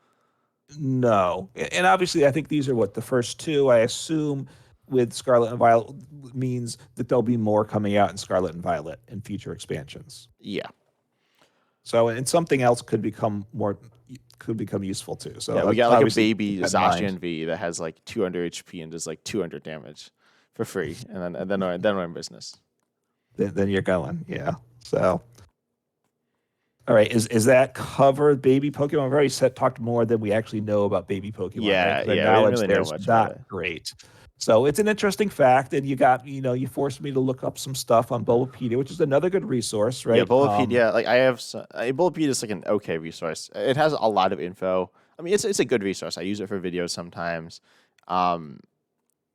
no, and obviously, I think these are what the first two. I assume with Scarlet and Violet means that there'll be more coming out in Scarlet and Violet in future expansions. Yeah, So, and something else could become useful too. So, yeah. We got like a obviously baby keep that in mind. Zacian V that has like 200 HP and does like 200 damage for free, and then we're in business. Then you're going, yeah. So, all right, is that covered baby Pokemon? We've already talked more than we actually know about baby Pokemon. Yeah, right? 'Cause our yeah. We didn't knowledge really know there's much about it. not great. So it's an interesting fact, and you forced me to look up some stuff on Bulbapedia, which is another good resource, Yeah, right? Bulbapedia. Like I have, Bulbapedia is like an okay resource. It has a lot of info. I mean, it's a good resource. I use it for videos sometimes. Um,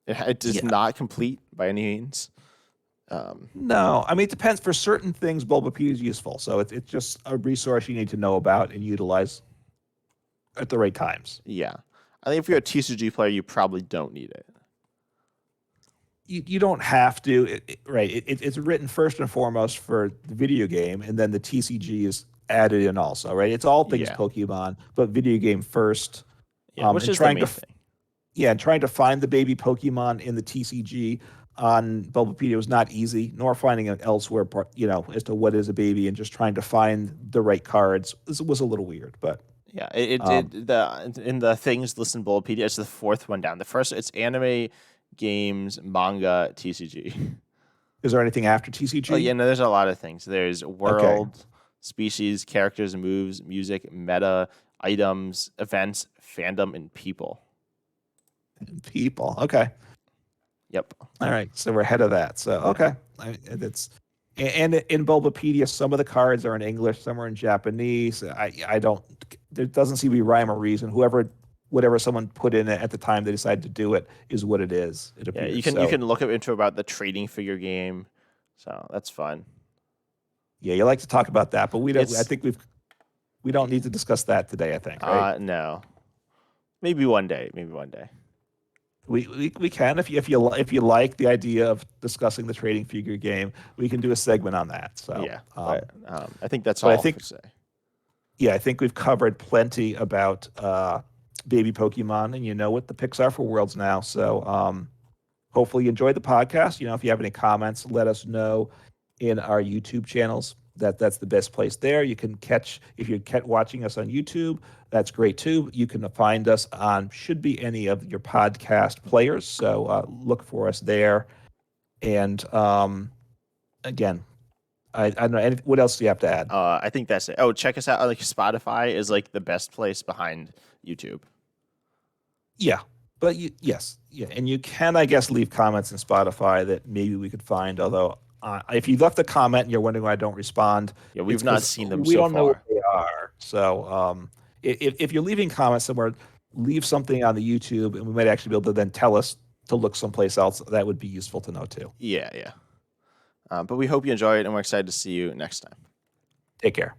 it is Yeah. not complete by any means. No, I mean it depends. For certain things, Bulbapedia is useful, so it's just a resource you need to know about and utilize at the right times. Yeah, I think if you're a TCG player, you probably don't need it. You don't have to, right? It's written first and foremost for the video game, and then the TCG is added in also, right? It's all things Yeah, Pokemon, but video game first. yeah, which And is the main thing. and trying to find the baby Pokemon in the TCG on Bulbapedia was not easy, nor finding it elsewhere, as to what is a baby and just trying to find the right cards was a little weird, but Yeah, um, in the things listed in Bulbapedia, it's the fourth one down. The first, it's anime, games, manga, TCG. is there anything after Oh TCG? yeah, no, there's a lot of things. There's Okay, world, species, characters, moves, music, meta, items, events, fandom, and people. people. Okay. Yep. All right, so we're ahead of that. So okay, that's and in Bulbapedia, some of the cards are in English, some are in Japanese. I don't. There doesn't seem to be rhyme or reason. Whatever someone put in it at the time they decided to do it is what it is. It Yeah, appears. you So can look up info about the trading figure game, so that's fun. yeah, you like to talk about that, but we don't. I It's think we don't need to discuss that today. I think right. no, maybe one day, maybe one day. We can if you like the idea of discussing the trading figure game, we can do a segment on that. So Yeah, I think that's but I all think to say. yeah, I think we've covered plenty about baby Pokemon, and you know what the picks are for Worlds now. So hopefully you enjoyed the podcast. If you have any comments, let us know in our YouTube channels. That's the best place there. You can if you're watching us on YouTube, that's great too. You can find us on should be any of your podcast players. So look for us there. And again, I don't know. What else do you have to add? I think that's it. Oh, check us out. Like Spotify is like the best place behind YouTube. Yeah, but yes, yeah, and you can, I guess, leave comments in Spotify that maybe we could find. Although, if you left a comment and you're wondering why I don't respond, Yeah, it's we've not because seen them we so don't know what far. they are. So, if you're leaving comments somewhere, leave something on the YouTube, and we might actually be able to then tell us to look someplace else. That would be useful to know too. Yeah, yeah. But we hope you enjoy it, and we're excited to see you next time. Take care.